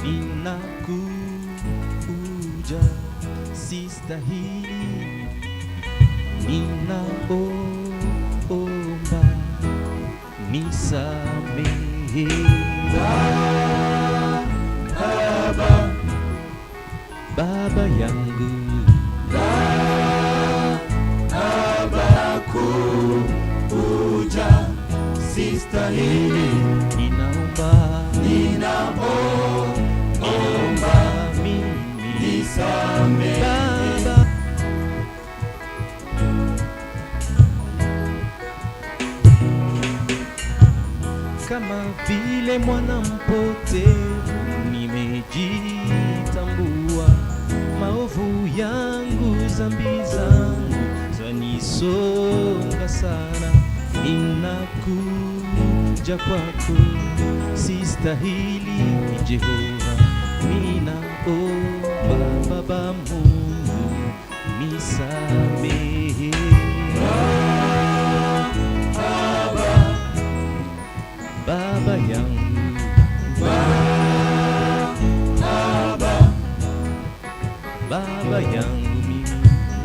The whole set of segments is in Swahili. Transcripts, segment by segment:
ninakuja, sistahili, ninaomba nisamehe. Baba, Baba yangu, Baba kuja, sistahili, ninaomba mimi nisamehe. Baba, kama vile mwana mpotevu nimejitambua, maovu yangu, dhambi zangu zanisonga sana, ninakuja kwako, sistahili Jehova, ninaomba Baba Mungu nisamehe. Baba yangu, Baba yangu mimi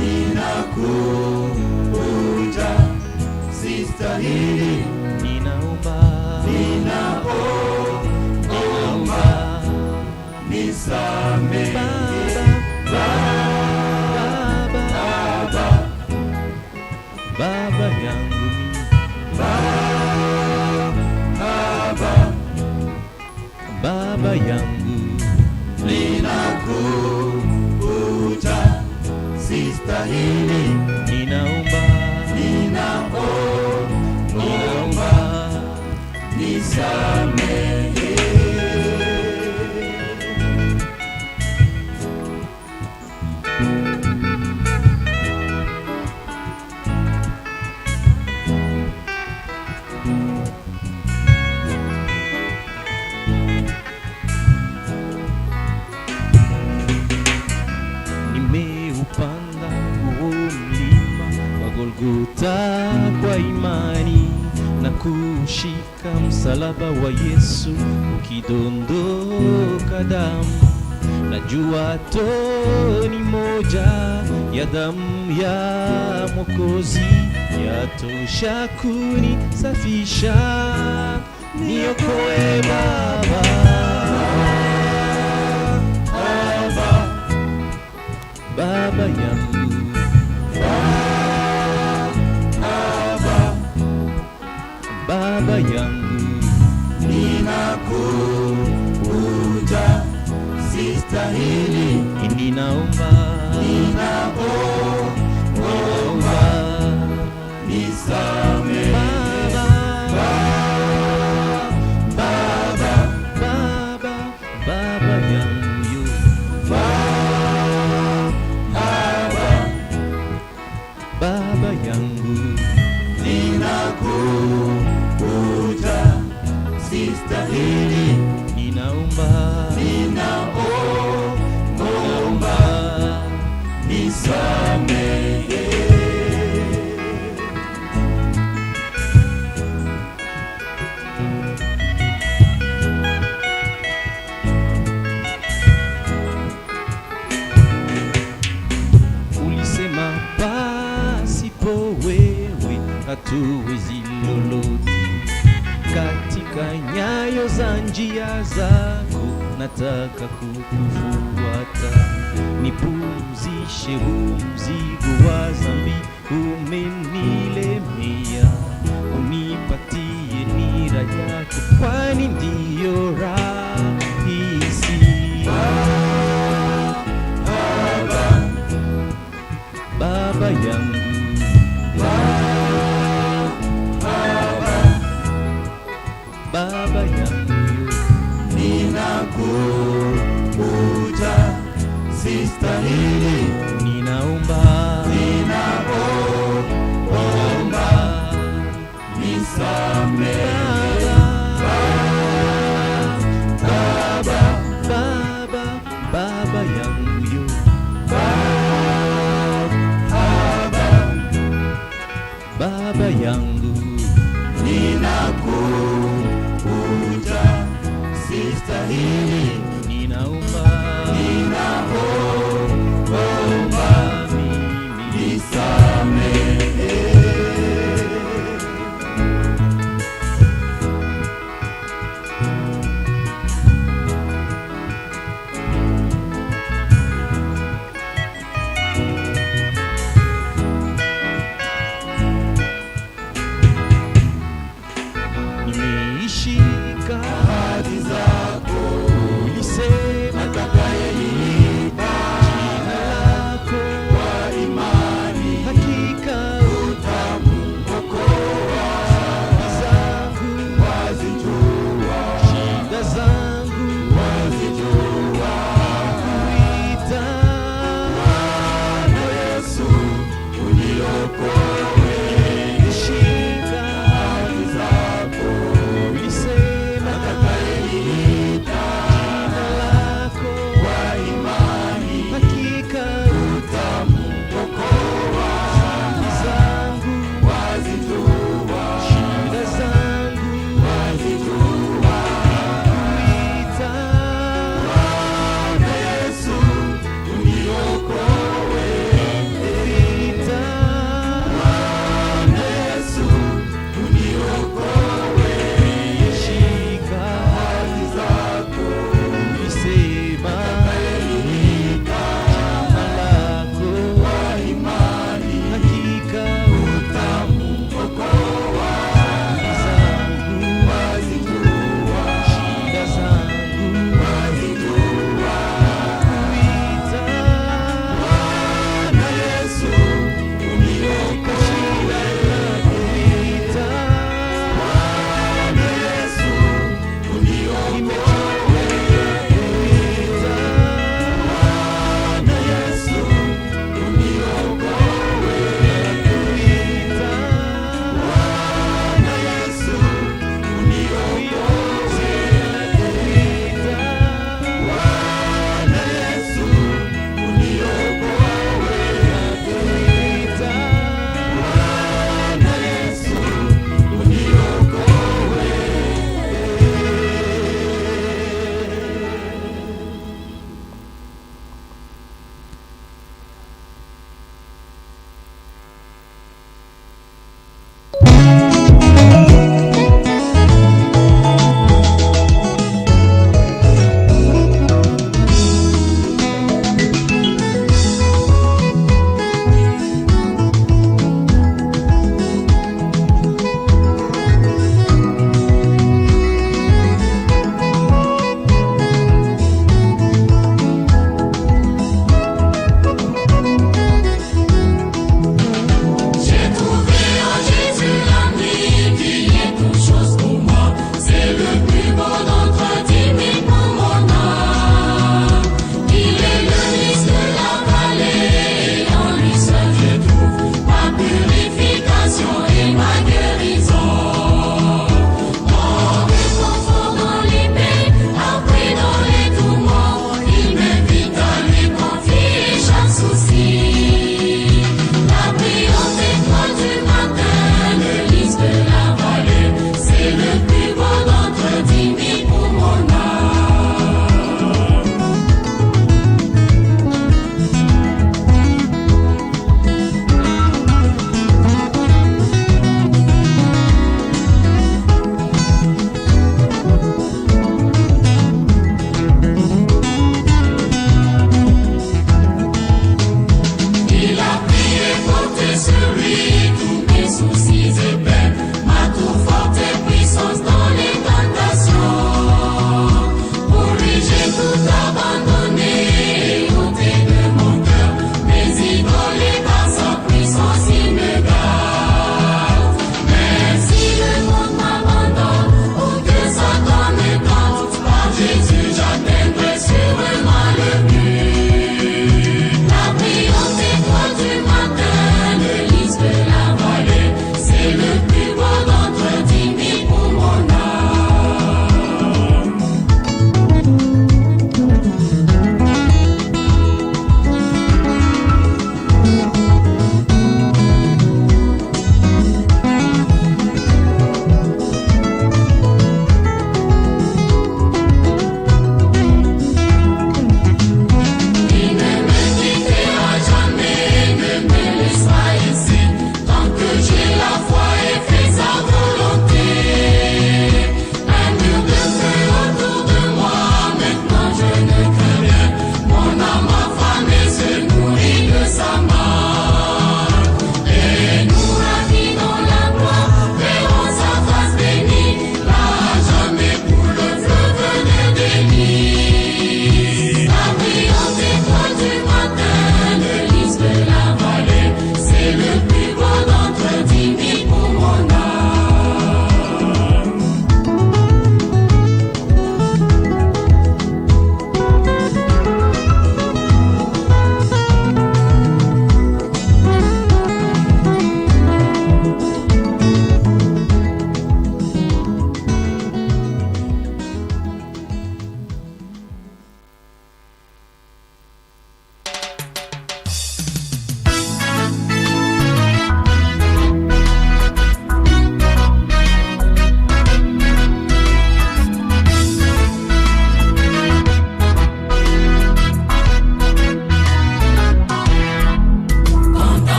ninakuja, sistahili, ninaomba nisamehe. Baba yangu mimi, Baba yangu ninakuja, sistahili, ninaomba nisamehe. Nimeupanda huo mlima wa Golgotha kwa imani, na kushika msalaba wa Yesu ukidondoka damu. Najua toni moja ya damu ya Mwokozi yatosha kunisafisha, niokoe Baba. Baba yangu, Baba yangu, ninakuja, sistahili, ninaomba nisamehe. Baba yangu, Baba yangu, ninakuja, sistahili, ninaomba nisamehe. Ulisema pasipo wewe hatuwezi lolote, katika nyayo za njia zako nataka kukufuata. Nipumzishe huu mzigo wa dhambi umenilemea, unipatie nira yako, kwani ndiyo rahisi. Baba yangu, Baba yangu, ninakuja, sistahili, ninaomba nisamehe. Baba yangu, Baba yangu, ninakuja, sistahili,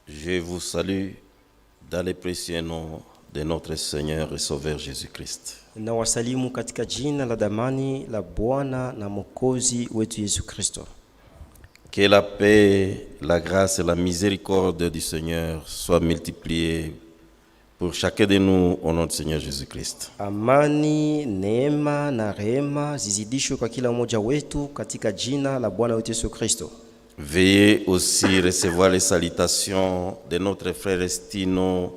Je vous salue dans le précieux nom de notre Seigneur et Sauveur Jésus-Christ. Na wasalimu katika jina la damani la Bwana na Mwokozi wetu Yesu Kristo. Que la paix, la grâce et la miséricorde du Seigneur soient multipliées pour chacun de nous au nom du Seigneur Jésus-Christ. Amani, neema na rehema zizidishwe kwa kila mmoja wetu katika jina la Bwana wetu Yesu Kristo. Veuillez aussi recevoir les salutations de notre frère Stino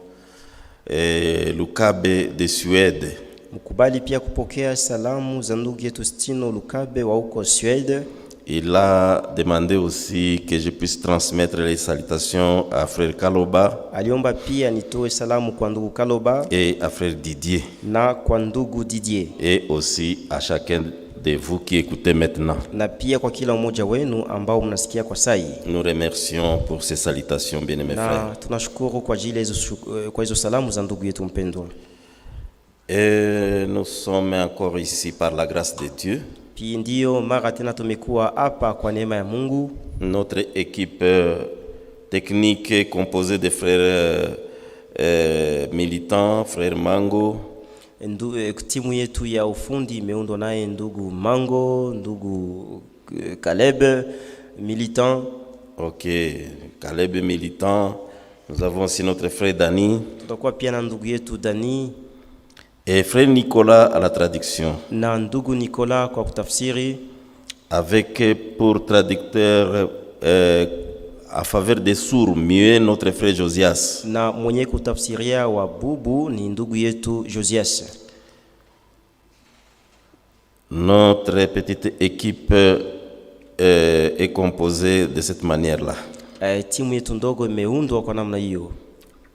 Lukabe de Suède. Mkubali pia kupokea salamu za ndugu yetu Stino Lukabe wa huko Suède. Il a demandé aussi que je puisse transmettre les salutations à frère Kaloba. Aliomba pia nitoe salamu kwa ndugu Kaloba et à frère Didier. na kwa ndugu Didier. Et aussi à chacun de vous qui écoutez maintenant. Na pia kwa kila mmoja wenu ambao mnasikia kwa sai. Nous remercions pour ces salutations, bien-aimés frères. Na tunashukuru kwa ajili kwa hizo salamu za ndugu yetu mpendwa. Et nous sommes encore ici par la grâce de Dieu. Pia ndio mara tena tumekuwa hapa kwa neema ya Mungu. Notre équipe technique composée de frères militants, frère Mango. Timu yetu ya ufundi imeundwa naye ndugu Mango, ndugu Caleb militant. OK, Caleb militant. Nous avons aussi notre frère Dani. Tutakuwa pia na ndugu yetu Dani. Et frère Nicolas à la traduction. Na ndugu Nicolas kwa kutafsiri. Avec pour traducteur à faveur des sourds muets notre frère Josias. Na mwenye kutafsiria wa bubu ni ndugu yetu Josias. Notre petite équipe est composée de cette manière-là. Timu yetu ndogo imeundwa kwa namna hiyo.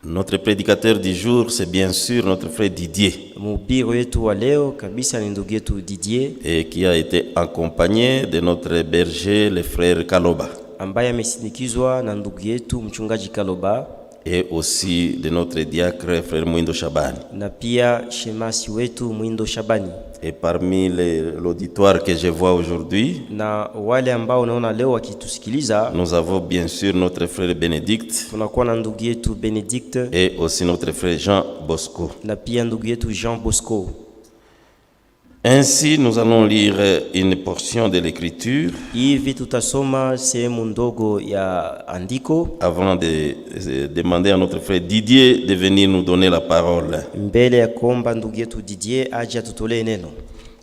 Notre prédicateur du jour, c'est bien sûr notre frère Didier. Mhubiri wetu wa leo kabisa ni ndugu yetu Didier. Et qui a été accompagné de notre berger, le frère Kaloba. Ambaye amesindikizwa na ndugu yetu mchungaji Kaloba. Et aussi de notre diacre, frère Mwindo Shabani. Na pia shemasi wetu Mwindo Shabani. Et parmi l'auditoire que je vois aujourd'hui, na wale ambao unaona leo wakitusikiliza, nous avons bien sûr notre frère Bénédicte. Tunakuwa na ndugu yetu Bénédicte. Et aussi notre frère Jean Bosco. Na pia ndugu yetu Jean Bosco. Ainsi, nous allons lire une portion de l'écriture. Hivi tutasoma sehemu ndogo ya andiko. Avant de demander à notre frère Didier de venir nous donner la parole. Mbele ya kuomba ndugu yetu Didier aje atutolee neno.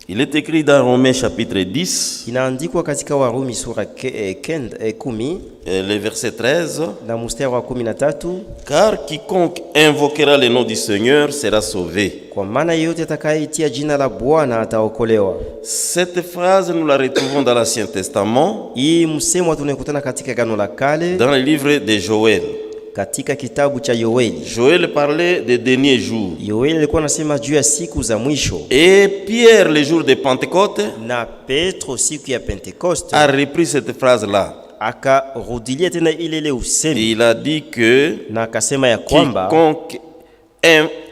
Il est écrit dans Romains chapitre 10. Inaandikwa katika Warumi sura 10. Le verset 13. Na mstari wa 13. Car quiconque invoquera le nom du Seigneur sera sauvé. Kwa maana yeyote atakayeitia jina la Bwana ataokolewa. Cette phrase nous la retrouvons dans l'Ancien Testament. Hii msemo tunakutana katika Agano la Kale. Dans le livre de Joël. Katika kitabu cha Yoeli. Joël parlait des derniers jours. Yoeli alikuwa anasema juu ya siku za mwisho. Et Pierre, le jour de Pentecôte, na Petro siku ya Pentecoste, a repris cette phrase-là. Akarudilia tena ile usemi. Il a dit que na akasema ya kwamba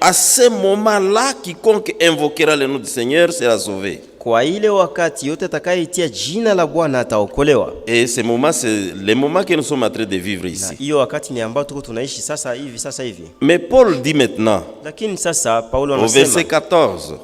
à ce moment-là, quiconque invoquera le nom du Seigneur sera sauvé. Kwa ile wakati yote atakayeitia jina la Bwana ataokolewa. Et ce moment, c'est le moment que nous sommes en train de vivre ici. Hiyo wakati ni ambao tuko tunaishi sasa hivi. Mais Paul dit maintenant, lakini sasa Paulo au anasema verset 14,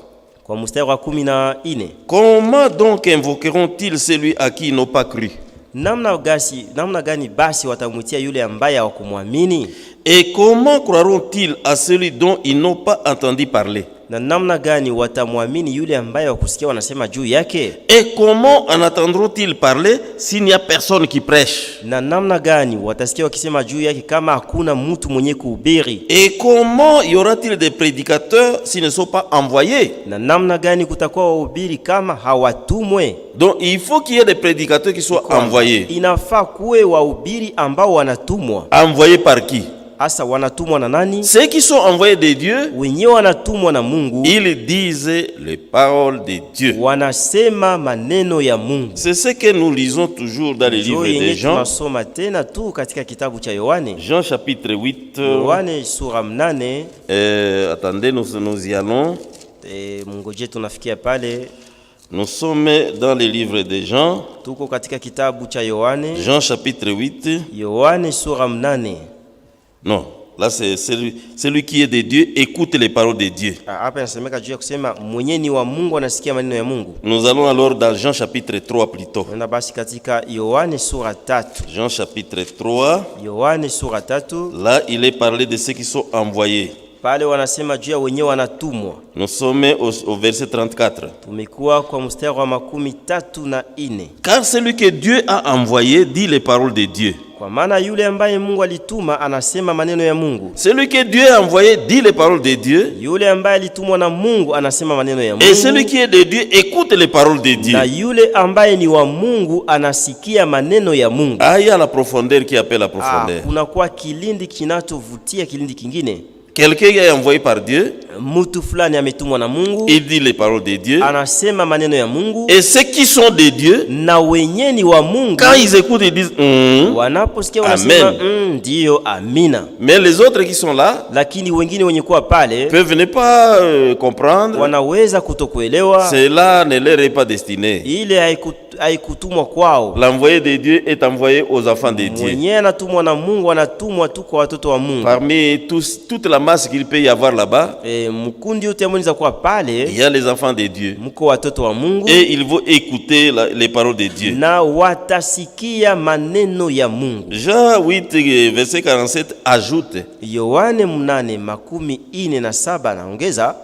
kwa mstari wa 14, comment donc invoqueront-ils celui à qui ils n'ont pas cru? Namna gani basi watamwitia yule ambaye hawakumwamini? Et comment croiront-ils à celui dont ils n'ont pas entendu parler? Na namna gani watamwamini yule ambaye wakusikia wanasema juu yake? Et comment en entendront-ils parler s'il n'y a personne qui prêche? Na namna gani watasikia wakisema juu yake kama hakuna mtu mwenye kuhubiri? Et comment y aura-t-il des prédicateurs s'ils ne sont pas envoyés? Na namna gani kutakuwa wahubiri kama hawatumwe? Donc il faut qu'il y ait des prédicateurs qui soient envoyés. Inafaa kuwe wahubiri ambao wanatumwa. Envoyés par qui? Asa wanatumwa na nani? Ceux qui sont envoyés de Dieu, wenyewe wanatumwa na Mungu. Ils disent les paroles de Dieu. Wanasema maneno ya Mungu. C'est ce que nous lisons toujours dans le livre de Jean. Tunasoma tena tu katika kitabu cha Yohane. Jean chapitre 8. Yohane sura 8. Attendez, nous y allons. Mungoje tunafikia pale. Nous sommes dans le livre de Jean. Tuko katika kitabu cha Yohane. Jean chapitre 8. Yohane sura 8. Non, là c'est celui qui est de Dieu, écoute les paroles de Dieu. Hapa inasemeka juu ya kusema mwenye ni wa Mungu anasikia maneno ya Mungu. Nous allons alors dans Jean chapitre 3 plutôt. Na basi katika Yohane sura 3. Jean chapitre 3. Yohane sura 3. Là, il est parlé de ceux qui sont envoyés. Pale wanasema juu ya wenyewe wanatumwa. Nous sommes au verset 34. Tumekuwa kwa mstari wa 34. Car celui que Dieu a envoyé dit les paroles de Dieu. Kwa maana yule ambaye Mungu alituma anasema maneno ya Mungu. Celui que Dieu a envoyé dit les paroles de Dieu. Yule ambaye alitumwa na Mungu anasema maneno ya Mungu. Et celui qui est de Dieu écoute les paroles de Dieu. Na yule ambaye ni wa Mungu anasikia maneno ya Mungu. Ah, il y a la profondeur qui appelle la profondeur. Kuna kwa kilindi kinachovutia kilindi kingine. Quelqu'un qui est envoyé par Dieu, mtu fulani ametumwa na Mungu, il dit les paroles de Dieu. Anasema maneno ya Mungu. Et ceux qui sont de Dieu, na wenye ni wa Mungu, quand ils écoutent, ils disent wanaposikia wanasema ndio, amina. Mais les autres qui sont là, lakini wengine wenye kuwa pale peuvent ne pas comprendre. Wanaweza kutokuelewa. Cela ne leur est pas destiné. Ile haikutumwa kwao. L'envoyé de Dieu est envoyé aux enfants de Dieu. Mwenye anatumwa na Mungu anatumwa tu kwa watoto wa Mungu. Parmi toute la masse qu'il peut y avoir là-bas, mkundi yote mwenza kuwa pale, il y a les enfants de Dieu. Mko watoto wa Mungu. Et ils vont écouter les paroles de Dieu. Na watasikia maneno ya Mungu. Jean 8 verset 47 ajoute. Yohane 8:47 naongeza.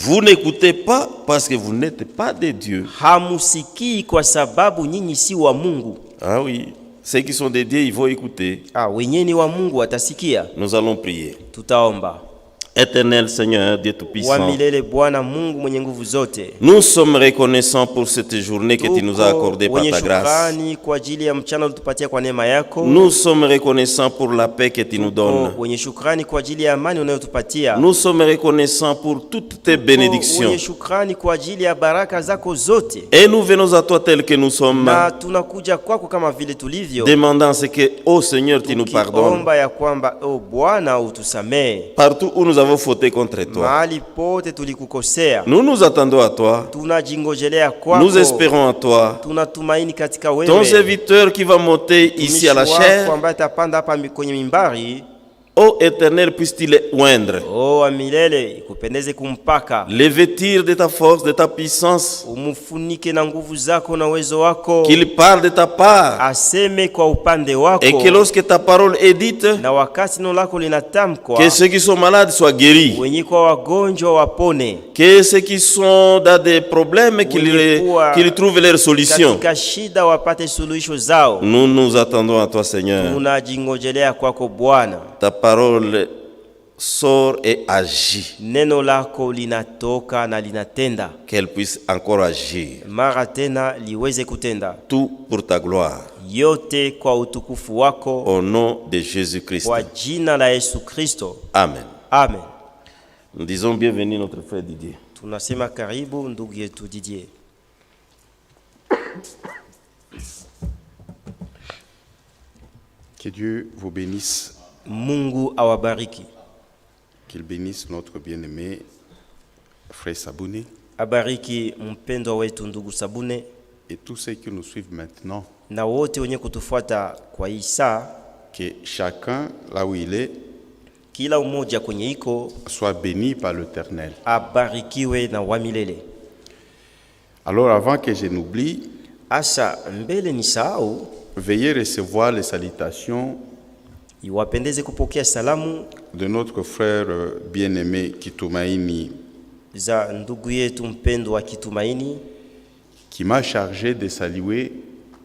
Vous n'écoutez pas parce que vous n'êtes pas de Dieu. Hamusikii kwa sababu nyinyi si wa Mungu. Ah oui, ceux qui sont de Dieu, ils vont écouter. Wenye ni wa Mungu watasikia. Nous allons prier. Tutaomba. Éternel Seigneur, Dieu Tout-Puissant, nous sommes reconnaissants pour cette journée que tu nous as accordée par ta grâce. Nous sommes reconnaissants pour la paix que tu nous donnes. Nous sommes reconnaissants pour toutes tes bénédictions. Et nous venons à toi tel que nous sommes, demandant ce que, ô Seigneur, tu nous pardonnes. Partout où nous avons fauté contre toi, nous nous attendons à toi. Nous espérons en toi. Ton serviteur qui va monter ici à la chair, ô Éternel, puisse-t-il oindre, les vêtir de ta force, de ta puissance, qu'il parle de ta part, et que lorsque ta parole est dite, que ceux qui sont malades soient guéris, que ceux qui sont dans des problèmes, qu'ils trouvent leur solution. Nous nous attendons à toi, Seigneur. Ta parole sort et agit. Neno lako linatoka na linatenda. Qu'elle puisse encore agir. Mara tena liweze kutenda. Tout pour ta gloire. Yote kwa utukufu wako. Au nom de Jésus-Christ. Kwa jina la Yesu Kristo. Amen. Amen. Nous disons bienvenue notre frère Didier. Tunasema karibu ndugu yetu Didier. Que Dieu vous bénisse. Mungu awabariki. Qu'il bénisse notre bien-aimé frère Sabouné. Abariki mpendwa wetu ndugu Sabune. Et tous ceux qui nous suivent maintenant. Na wote wenye kutufuata kwa hii saa. Que chacun là où il est, kila umoja kwenye iko, soit béni par l'Éternel. Abarikiwe na wa milele. Alors avant que je n'oublie, asa mbele nisahau, veuillez recevoir les salutations iwapendeze kupokea salamu de notre frère bien-aimé Kitumaini, za ndugu yetu mpendwa Kitumaini, qui m'a chargé de saluer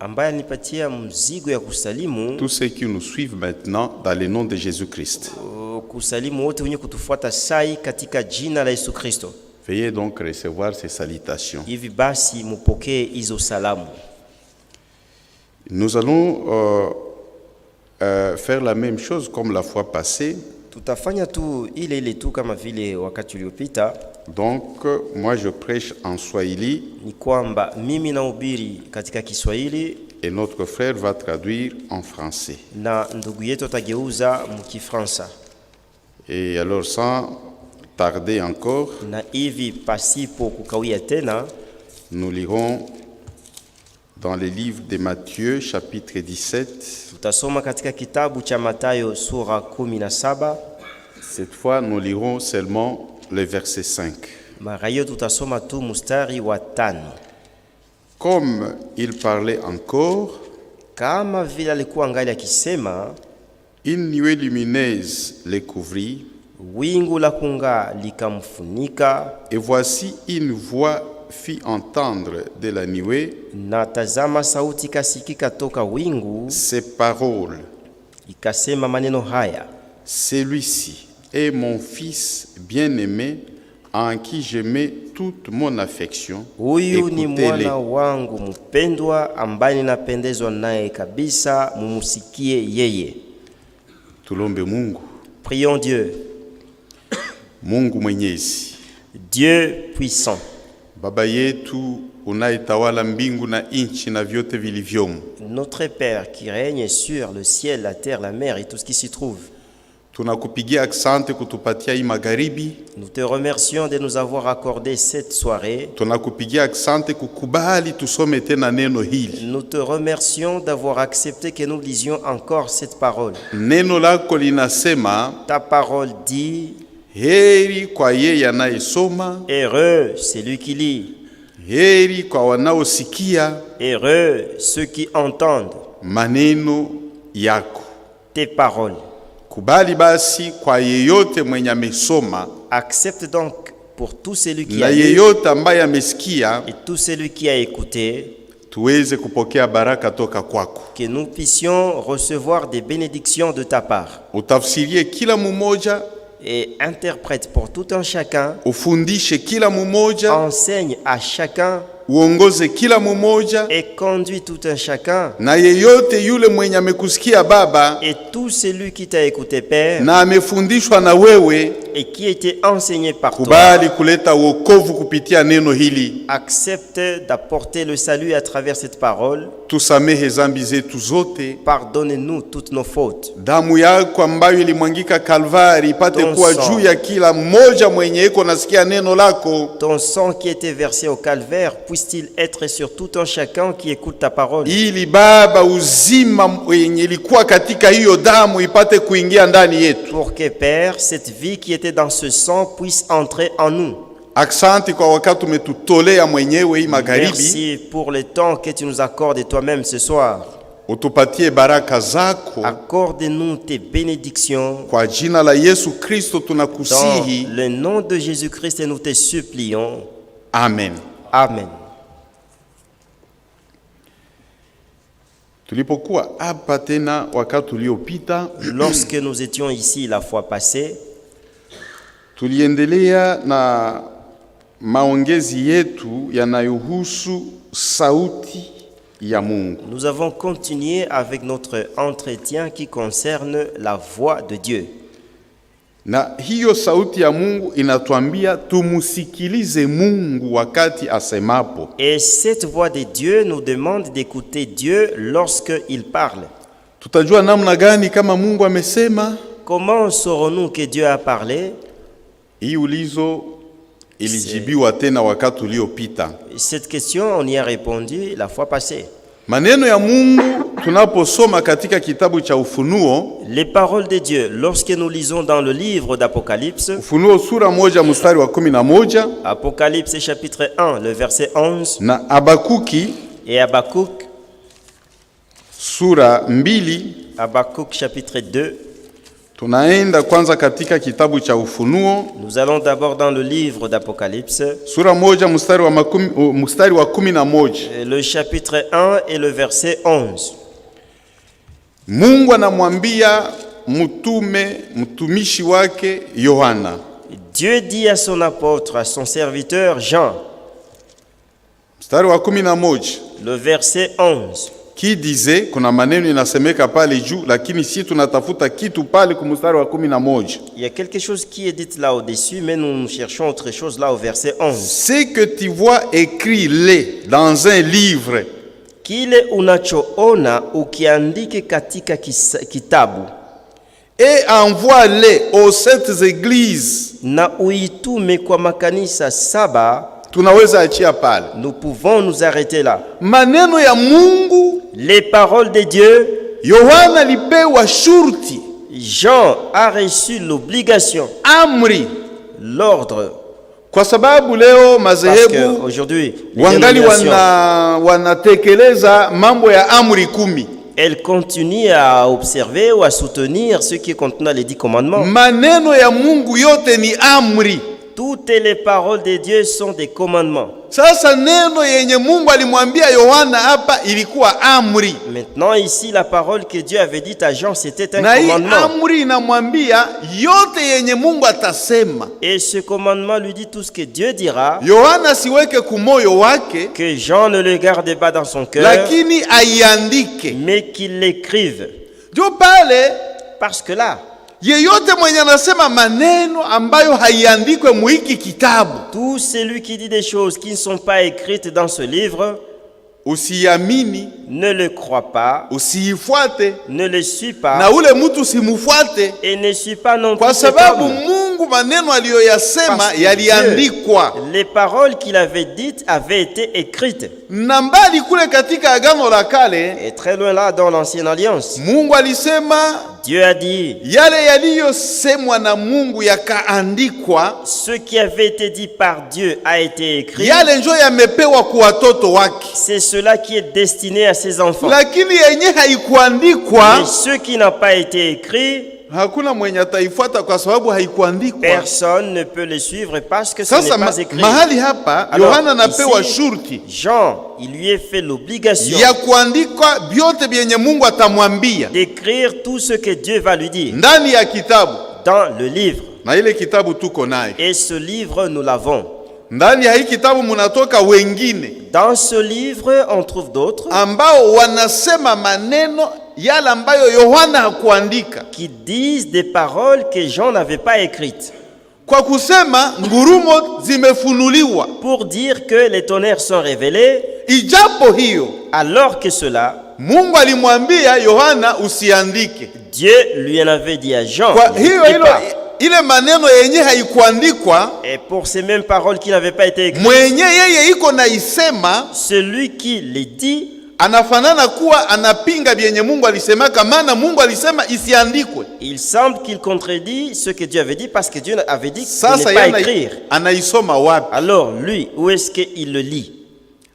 ambaye nipatia mzigo ya kusalimu tous ceux qui nous suivent maintenant dans le nom de Jésus-Christ. Kusalimu wote wenye kutufuata sai katika jina la Yesu Kristo. Veuillez donc recevoir ces salutations. Hivi basi mupokee hizo salamu. Nous allons faire la même chose comme la fois passée. Tutafanya tu ile tu kama vile wakati uliopita. Donc moi je prêche en Swahili. Ni kwamba mimi nahubiri katika Kiswahili. Et notre frère va traduire en français. Na ndugu yetu atageuza mkifransa. Et alors sans tarder encore, na hivi pasipo kukawia tena, nous lirons dans le livre de Matthieu, chapitre 17. Tutasoma katika kitabu cha Mathayo sura 17. Cette fois, nous lirons seulement le verset 5. Mara hiyo tutasoma tu mstari wa 5. Comme il parlait encore, kama vile alikuwa angali akisema, une nuée lumineuse le couvrit, wingu la kung'aa likamfunika, et voici une voix fit entendre de la nuée, na tazama sauti kasikika toka wingu, ces paroles, ikasema maneno haya: celui-ci est mon fils bien-aimé, en qui je mets toute mon affection. Huyu ni mwana wangu mpendwa ambaye ninapendezwa naye kabisa, mumusikie yeye. Tulombe Mungu. Prions Dieu. Mungu mwenyezi, Dieu puissant, Baba yetu unayetawala mbingu na nchi na vyote vilivyomo, notre Père qui règne sur le ciel, la terre, la mer et tout ce qui s'y trouve. Tunakupigia asante kutupatia hii magharibi. Nous te remercions de nous avoir accordé cette soirée. Tunakupigia asante kukubali tusome tena neno hili. Nous te remercions d'avoir accepté que nous lisions encore cette parole. Neno lako linasema, ta parole dit, heri kwa yeye anayesoma, heureux celui qui lit, heri kwa wanaosikia, heureux ceux qui entendent maneno yako, tes paroles. Kubali basi kwa yeyote mwenye amesoma, accepte donc pour tout celui qui na a yeyote ambaye amesikia, et tout celui qui a écouté, tuweze kupokea baraka toka kwako, que nous puissions recevoir des bénédictions de ta part. Utafsirie kila mmoja, et interprète pour tout un chacun, ufundishe kila mmoja, enseigne à chacun, uongoze kila mmoja, et conduit tout un chacun, na yeyote yule mwenye amekusikia Baba, et tout celui qui t'a écouté Père, na amefundishwa na wewe, et qui a été enseigné par kubali kuleta wokovu kupitia neno hili, accepte d'apporter le salut à travers cette parole. Tusamehe zambi zetu zote, pardonne-nous toutes nos fautes. Damu yako ambayo ilimwangika Kalvari ipate kuwa juu ya kila mmoja mwenye iko nasikia neno lako. Ton sang qui était versé au calvaire puisse-t-il être sur tout un chacun qui écoute ta parole. Ili Baba uzima yenye ilikuwa katika hiyo damu ipate kuingia ndani yetu. Pour que Père, cette vie qui était dans ce sang puisse entrer en nous. Asante kwa wakati umetutolea mwenyewe hii magharibi. Merci pour le temps que tu nous accordes toi-même ce soir. Utupatie baraka zako. Accorde-nous tes bénédictions. Kwa jina la Yesu Kristo tunakusihi. Dans le nom de Jésus-Christ nous te supplions. Amen. Amen. Tulipokuwa hapa tena wakati uliopita, lorsque nous étions ici la fois passée, tuliendelea na maongezi yetu yanayohusu sauti ya Mungu. Nous avons continué avec notre entretien qui concerne la voix de Dieu. Na hiyo sauti ya Mungu inatuambia tumusikilize Mungu wakati asemapo. Et cette voix de Dieu nous demande d'écouter Dieu lorsque il parle. Tutajua namna gani kama Mungu amesema? Comment saurons-nous que Dieu a parlé? Hii ulizo ilijibiwa tena wakati uliopita. Cette question on y a répondu la fois passée. Maneno ya Mungu tunaposoma katika kitabu cha Ufunuo, les paroles de Dieu lorsque nous lisons dans le livre d'Apocalypse, Ufunuo sura 1 mstari wa 11, Apocalypse chapitre 1 le verset 11, na Habakuki et Habakkuk sura 2, Habakkuk chapitre 2. Tunaenda kwanza katika kitabu cha Ufunuo. Nous allons d'abord dans le livre d'Apocalypse. Sura 1 mstari wa 11. Le chapitre 1 et le verset 11. Mungu anamwambia mtumishi wake Yohana. Dieu dit à son apôtre, à son serviteur Jean. Mstari wa 11. Le verset 11. Qui disait, kuna maneno inasemeka pale juu, lakini si tunatafuta kitu pale kumstari wa 11. Il y a quelque chose qui est dit là au-dessus, mais nous cherchons autre chose là au verset 11. Ce que tu vois écrit dans un livre. Kile unachoona ukiandike katika kitabu. Et envoie-les aux sept églises. Na uitume kwa makanisa 7. tunaweza achia pale. Nous pouvons nous arrêter là. Maneno ya Mungu, les paroles de Dieu, Yohana alipewa shurti. Jean a reçu l'obligation, amri, l'ordre. Kwa sababu leo madhehebu aujourd'hui wangali wanatekeleza mambo ya amri 10. Elle continue à observer ou à soutenir ce qui est contenu dans les 10 commandements. Maneno ya Mungu yote ni amri. Toutes les paroles de Dieu sont des commandements. Sasa neno yenye Mungu alimwambia Yohana hapa ilikuwa amri. Maintenant ici la parole que Dieu avait dite à Jean c'était un commandement. Na amri inamwambia yote yenye Mungu atasema. Et ce commandement lui dit tout ce que Dieu dira. Yohana siweke kumoyo wake. Que Jean ne le garde pas dans son cœur. Lakini aiandike. Mais qu'il l'écrive. Ndio pale parce que là yeyote mwenye anasema maneno ambayo haiandikwe muhiki kitabu, tout celui qui dit des choses qui ne sont pas écrites dans ce livre, usiamini, ne le crois pas, usiifuate, ne le suis pas, na ule mtu usimufuate, et ne suis pas non plus, kwa sababu Mungu maneno aliyoyasema yaliandikwa. Les paroles qu'il avait dites avaient été écrites. Na mbali kule katika agano la kale, et très loin là dans l'ancienne alliance, Mungu alisema, Dieu a dit, yale yaliyosemwa na Mungu yakaandikwa. Ce qui avait été dit par Dieu a été écrit. Yale njo yamepewa kwa watoto wake. C'est cela qui est destiné à ses enfants. Lakini yenye haikuandikwa, mais ce qui n'a pas été écrit, hakuna mwenye ataifuata kwa sababu haikuandikwa. Personne ne peut le suivre parce que ce n'est pas écrit. Mahali hapa Yohana anapewa shurti. Jean, il lui est fait l'obligation ya kuandika vyote vyenye Mungu atamwambia, d'écrire tout ce que Dieu va lui dire ndani ya kitabu, dans le livre. Na ile kitabu tuko nayo. Et ce livre nous l'avons. Ndani ya hii kitabu munatoka wengine. Dans ce livre on trouve d'autres ambao wanasema maneno yale ambayo Yohana hakuandika, qui disent des paroles que Jean n'avait pas écrites. Kwa kusema ngurumo zimefunuliwa, pour dire que les tonnerres sont révélés. Ijapo hiyo, alors que cela, Mungu alimwambia Yohana usiandike. Dieu lui en avait dit à Jean. Kwa hiyo ile maneno yenye haikuandikwa, et pour ces mêmes paroles qui n'avaient pas été écrites, mwenye yeye iko na isema, celui qui les dit, anafanana kuwa anapinga vyenye Mungu alisemaka, maana Mungu alisema isiandikwe. Il semble qu'il contredit ce que Dieu avait dit parce que Dieu avait dit de ne pas écrire. Anaisoma wapi? Alors lui, où est-ce qu'il le lit?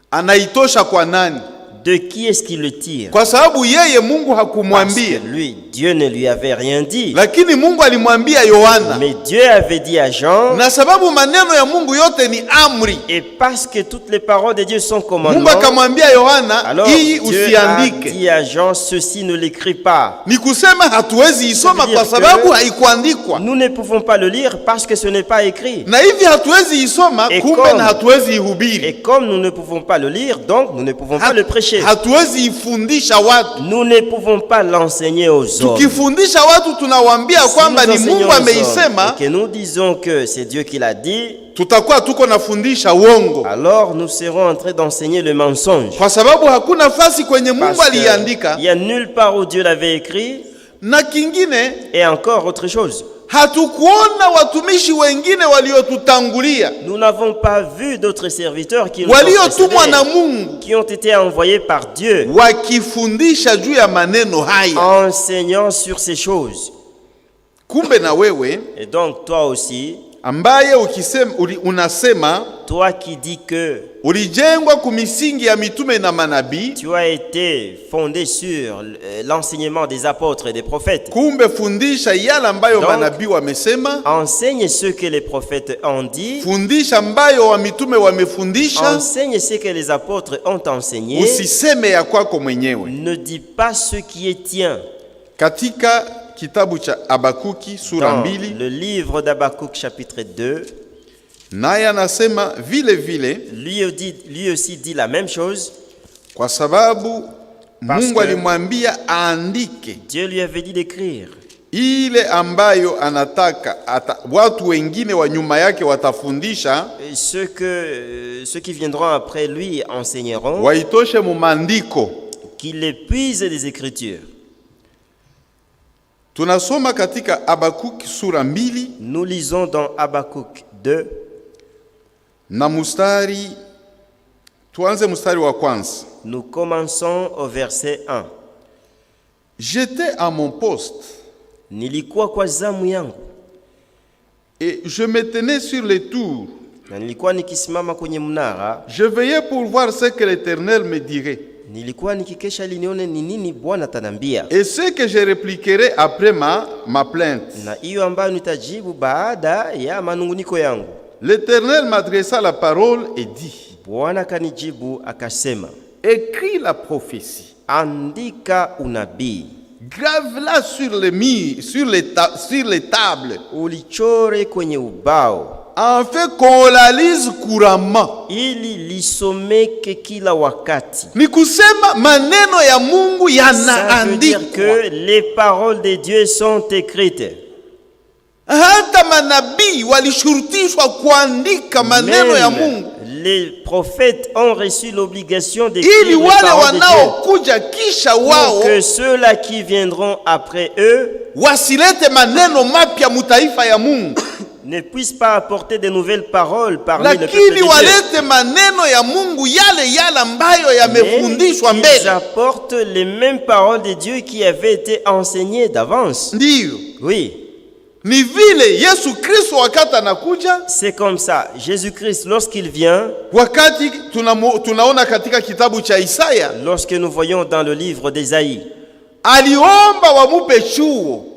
Anaitosha kwa nani? De qui est-ce qu'il le tire? Kwa sababu yeye Mungu hakumwambia. Parce que lui, Dieu ne lui avait rien dit. Lakini Mungu alimwambia Yohana. Mais Dieu avait dit à Jean. Na sababu maneno ya Mungu yote ni amri. Et parce que toutes les paroles de Dieu sont commandements. Mungu akamwambia Yohana, hii usiandike. Dieu a dit à Jean, ceci ne l'écrit pas. Ni kusema hatuwezi isoma kwa sababu haikuandikwa. Nous ne pouvons pas le lire parce que ce n'est pas écrit. Na hivi hatuwezi isoma, kumbe na hatuwezi ihubiri. Et comme nous ne pouvons pas le lire, donc nous ne pouvons pas le prêcher. Hatuwezi ifundisha watu. Nous ne pouvons pas l'enseigner aux hommes. Tukifundisha watu tunawaambia kwamba ni Mungu ameisema, et que nous disons que c'est Dieu qui l'a dit, tutakuwa tuko nafundisha uongo. Alors nous serons en train d'enseigner le mensonge. Kwa sababu hakuna nafasi kwenye Mungu aliandika. Il y a nulle part où Dieu l'avait écrit. Na kingine, et encore autre chose, hatukuona watumishi wengine waliotutangulia. Nous n'avons pas vu d'autres serviteurs qui ont été envoyés par Dieu, wakifundisha juu ya maneno haya, enseignant sur ces choses. Kumbe na wewe, et donc toi aussi, ambaye unasema, toi qui dis que ulijengwa kumisingi ya mitume na manabii, tu as été fondé sur l'enseignement des apôtres et des prophètes. Kumbe fundisha yale ambayo manabii wamesema, enseigne ce que les prophètes ont dit, fundisha ambayo wa mitume wamefundisha, enseigne ce que les apôtres ont enseigné, usiseme ya kwako mwenyewe. Ne dis pas ce qui est tien. Katika kitabu cha Habakuki sura 2, le livre d'Habakkuk chapitre 2, naye anasema vile vile, lui aussi dit la même chose, kwa sababu Mungu alimwambia aandike. Dieu lui avait dit d'écrire ile ambayo anataka watu wengine wa nyuma yake watafundisha, ceux qui viendront après lui enseigneront, waitoshe mu maandiko, qu'il épuise des écritures. Tunasoma katika Habakuki sura 2. Nous lisons dans Habakkuk 2. Na mustari, tuanze mustari wa kwanza. Nous commençons au verset 1. J'étais à mon poste. Nilikuwa kwa zamu yangu. Et je me tenais sur les tours. Na nilikuwa nikisimama kwenye mnara. Je veillais pour voir ce que l'Éternel me dirait. Nilikuwa nikikesha ili nione ni nini Bwana atanambia. Et ce que je répliquerai après ma plainte. Na hiyo ambayo nitajibu baada ya manunguniko yangu. L'Éternel m'adressa la parole et dit. Bwana kanijibu akasema. Écris la prophétie. Andika unabii. Grave-la sur les murs, sur les tables. Ulichore kwenye ubao. Afin qu'on la lise couramment. Ili lisomeke kila wakati. Ni kusema maneno ya Mungu yanaandikwa. Que les paroles de Dieu sont écrites. Hata manabii walishurutishwa kuandika maneno ya Mungu. Les prophètes ont reçu l'obligation d'écrire les paroles de Dieu pour que ceux-là qui viendront après eux ne puissent pas apporter de nouvelles paroles parmi le peuple de Dieu. Mais ils apportent les mêmes paroles de Dieu qui avaient été enseignées d'avance. Oui. C'est comme ça. Jésus-Christ, lorsqu'il vient, lorsque nous voyons dans le livre d'Ésaïe,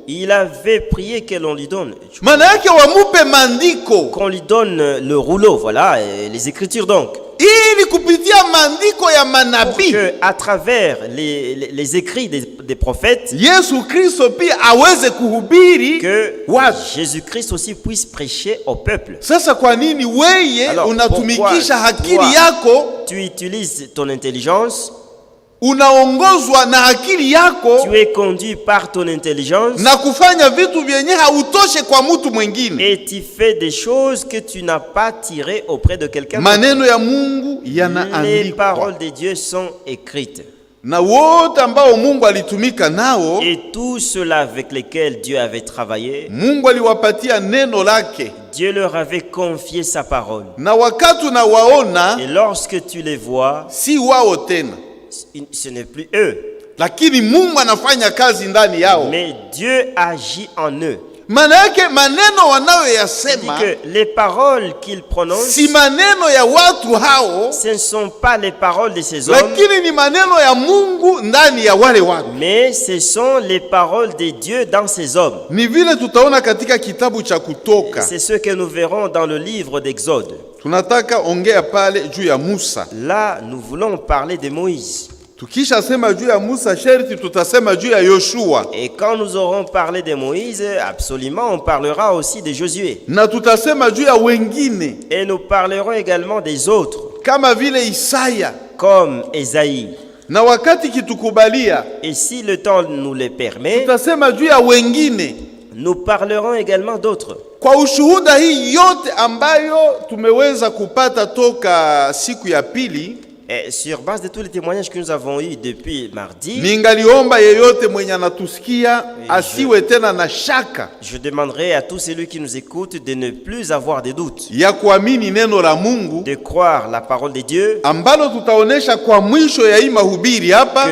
il avait prié que l'on lui donne. Qu'on lui donne le rouleau, voilà, les Écritures donc. Pour que, à travers les écrits des prophètes, que Jésus-Christ aussi puisse prêcher au peuple. Alors, pourquoi tu utilises ton intelligence? Tu es conduit par ton intelligence et tu fais des choses que tu n'as pas tirées auprès de quelqu'un d'autre. Les paroles de Dieu sont écrites. Et tous ceux-là avec lesquels Dieu avait travaillé, Dieu leur avait confié sa parole. Et lorsque tu les vois, ce n'est plus eux. Mais Dieu agit en eux. Que les paroles qu'ils prononcent, ce ne sont pas les paroles de ces hommes, mais ce sont les paroles de Dieu dans ces hommes. C'est ce que nous verrons dans le livre d'Exode. Là, nous voulons parler de Moïse. Et quand nous aurons parlé de Moïse, absolument, on parlera aussi de Josué. Et nous parlerons également des autres, comme Ésaïe. Et si le temps nous le permet, nous parlerons également d'autres. Kwa ushuhuda hii yote ambayo tumeweza kupata toka siku ya pili, et sur base de tous les témoignages que nous avons eus depuis mardi, je demanderai à tous celui qui nous écoute de ne plus avoir de doutes, de croire la parole de Dieu, que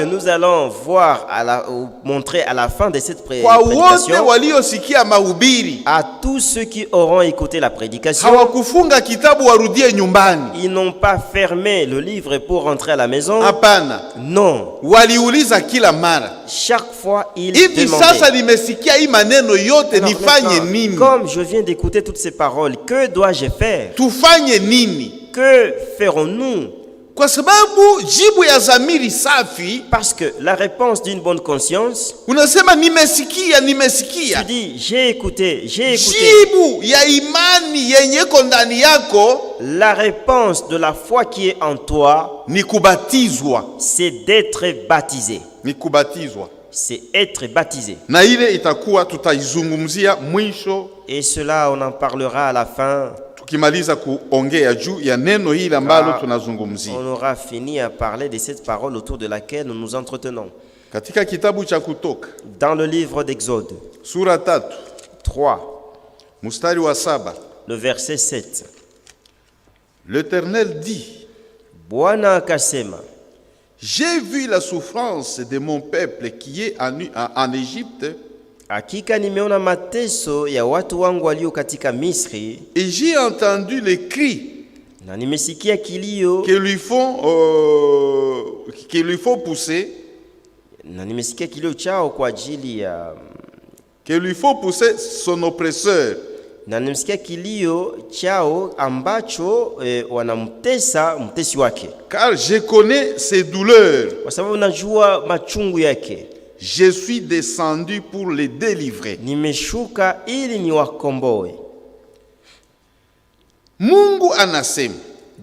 nous allons voir montrer à la fin de cette prédication, à tous ceux qui auront écouté la prédication. Ils n'ont pas fermé le livre pour rentrer à la maison. Non. Chaque fois, ils demandaient. Comme je viens d'écouter toutes ces paroles, que dois-je faire? Que ferons-nous? Parce que la réponse d'une bonne conscience, tu dis j'ai écouté. La réponse de la foi qui est en toi, c'est d'être baptisé. C'est être baptisé. Et cela, on en parlera à la fin. On aura fini à parler de cette parole autour de laquelle nous nous entretenons. Dans le livre d'Exode, 3, le verset 7. L'Éternel dit, Bwana akasema, j'ai vu la souffrance de mon peuple qui est en Égypte, hakika nimeona mateso ya watu wangu walio katika Misri, et j'ai entendu les cris na nimesikia kilio que lui faut pousser, na nimesikia kilio chao kwa ajili ya que lui faut pousser son oppresseur. Na nimesikia kilio chao ambacho wanamtesa mtesi wake. Car je connais ses douleurs. Kwa sababu najua machungu yake. Je suis descendu pour les délivrer. Nimeshuka ili niwakomboe. Mungu anasema,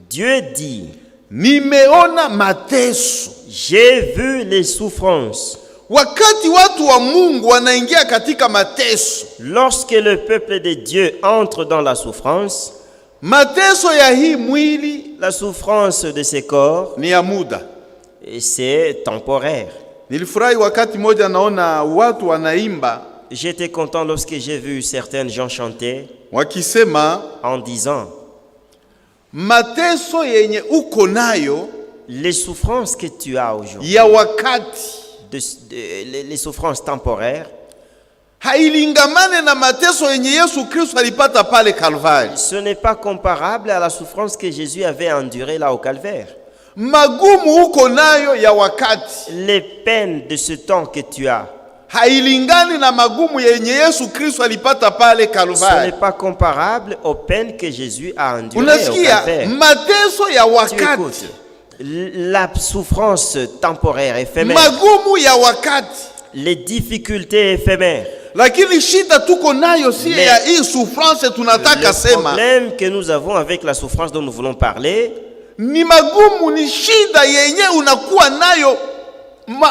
Dieu dit, nimeona mateso. J'ai vu les souffrances. Wakati watu wa Mungu wanaingia katika mateso, lorsque le peuple de Dieu entre dans la souffrance, mateso ya hii mwili, la souffrance de ce corps, ni ya muda, et c'est temporaire. Nilifurahi wakati moja naona watu wanaimba. J'étais content lorsque j'ai vu certains gens chanter wakisema, en disant, mateso yenye uko nayo, les souffrances que tu as aujourd'hui, ya wakati, les souffrances temporaires, hailingamane na mateso yenye Yesu Kristo alipata pale Calvaire. Ce n'est pas comparable à la souffrance que Jésus avait endurée là au Calvaire. Magumu uko nayo ya wakati, les peines de ce temps que tu as, hailingani na magumu yenye Yesu Kristo alipata pale Calvaire. Ce n'est pas comparable aux peines que Jésus a endurées au Calvaire. Mateso ya wakati, la souffrance temporaire éphémère, magumu ya wakati, les difficultés éphémères. Lakini shida tuko nayo si ya hii souffrance tunataka sema. Le problème que nous avons avec la souffrance dont nous voulons parler, ni magumu, ni shida yenye unakuwa nayo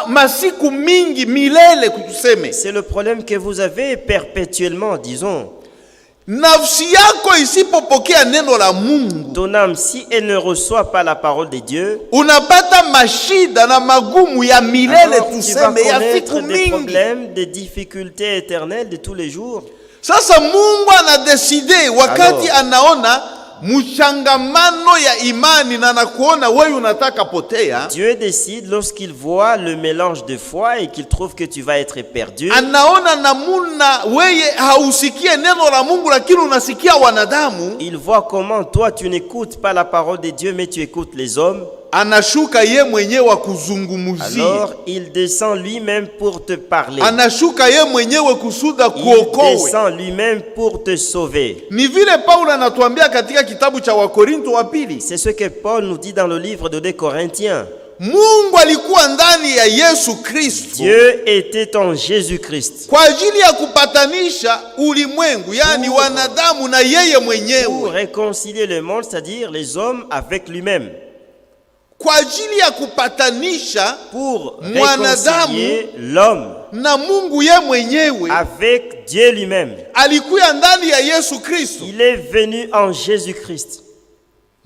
masiku mingi milele kutuseme. C'est le problème que vous avez perpétuellement, disons. Nafsi yako isipopokea neno la Mungu, ton âme, si elle ne reçoit pas la parole de Dieu, unapata mashida na magumu ya milele tuseme, ya siku mingi, des problèmes, des difficultés éternelles de tous les jours. Sasa Mungu anadeside wakati anaona mchangamano ya imani na nakuona wewe unataka potea. Dieu décide lorsqu'il voit le mélange de foi et qu'il trouve que tu vas être perdu. Anaona namuna wewe hausikie neno la Mungu lakini unasikia wanadamu. Il voit comment toi tu n'écoutes pas la parole de Dieu mais tu écoutes les hommes. Anashuka ye mwenyewe kuzungumuzia. Alors il descend lui-même pour te parler. Anashuka ye mwenyewe kusuda kuokoe. Il descend lui-même pour te sauver. Ni vile Paulo anatuambia katika kitabu cha Wakorinto wa pili. C'est ce que Paul nous dit dans le livre de 2 Corinthiens. Mungu alikuwa ndani ya Yesu Kristo. Dieu était en Jésus-Christ. Kwa ajili ya kupatanisha ulimwengu, yani wanadamu na yeye mwenyewe. Pour réconcilier le monde, c'est-à-dire les hommes avec lui-même. Kwa ajili ya kupatanisha pour réconcilier l'homme na Mungu ye mwenyewe, avec Dieu lui-même. Alikuya ndani ya Yesu Kristo. Il est venu en Jésus-Christ.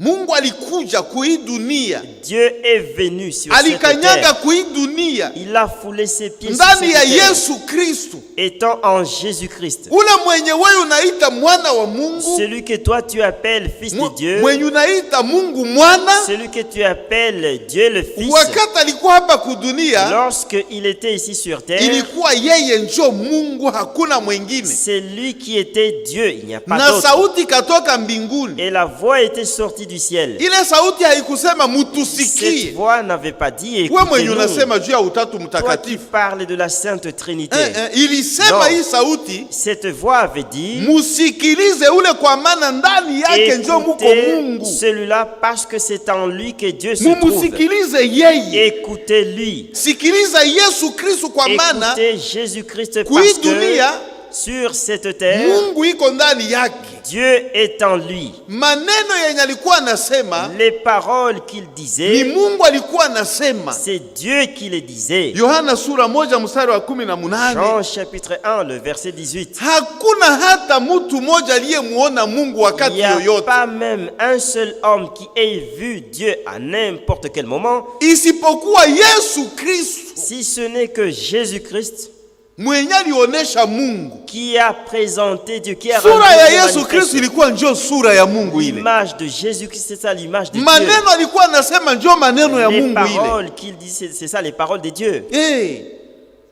Mungu alikuja kui dunia. Dieu est venu sur cette terre. Kui dunia. Il a foulé ses pieds ndani ya Yesu Kristo. Étant en Jésus-Christ. Ule mwenye wewe unaita mwana wa Mungu. Celui que toi tu appelles fils de Dieu. Mwenye unaita Mungu mwana. Celui que tu appelles Dieu le fils. Wakati alikuwa hapa kudunia. Lorsque il était ici sur terre. Ilikuwa yeye njo Mungu, hakuna mwingine. C'est lui qui était Dieu, il n'y a pas d'autre. Na sauti katoka mbinguni. Et la voix était sortie du ciel. Ile sauti haikusema mutusikie. Cette voix n'avait pas dit écoutez-nous. Wewe mwenye unasema juu ya utatu mtakatifu. Toi qui parles de la Sainte Trinité. Ilisema hii sauti. Cette voix avait dit musikilize ule kwa maana ndani yake ndio muko Mungu. Celui-là parce que c'est en lui que Dieu se trouve. Musikilize yeye. Écoutez-lui. Sikiliza Yesu Kristo kwa maana. Écoutez Jésus-Christ parce que sur cette terre Mungu iko ndani yake. Dieu est en lui. Maneno yenye alikuwa anasema, les paroles qu'il disait, ni Mungu alikuwa anasema. C'est Dieu qui les disait. Yohana sura 1 mstari wa 18. Jean chapitre 1 le verset 18. Hakuna hata mtu mmoja aliyemuona Mungu wakati yoyote. Il n'y a pas même un seul homme qui ait vu Dieu à n'importe quel moment. Isipokuwa Yesu Kristo. Si ce n'est que Jésus-Christ. mwenye alionesha Mungu, qui a présenté Dieu, qui a sura ya Yesu Kristo ilikuwa njoo sura ya Mungu ile. L'image de Jésus-Christ, c'est ça l'image de Dieu. Maneno alikuwa anasema njoo maneno ya Mungu ile. Les paroles qu'il dit, c'est ça les paroles de Dieu.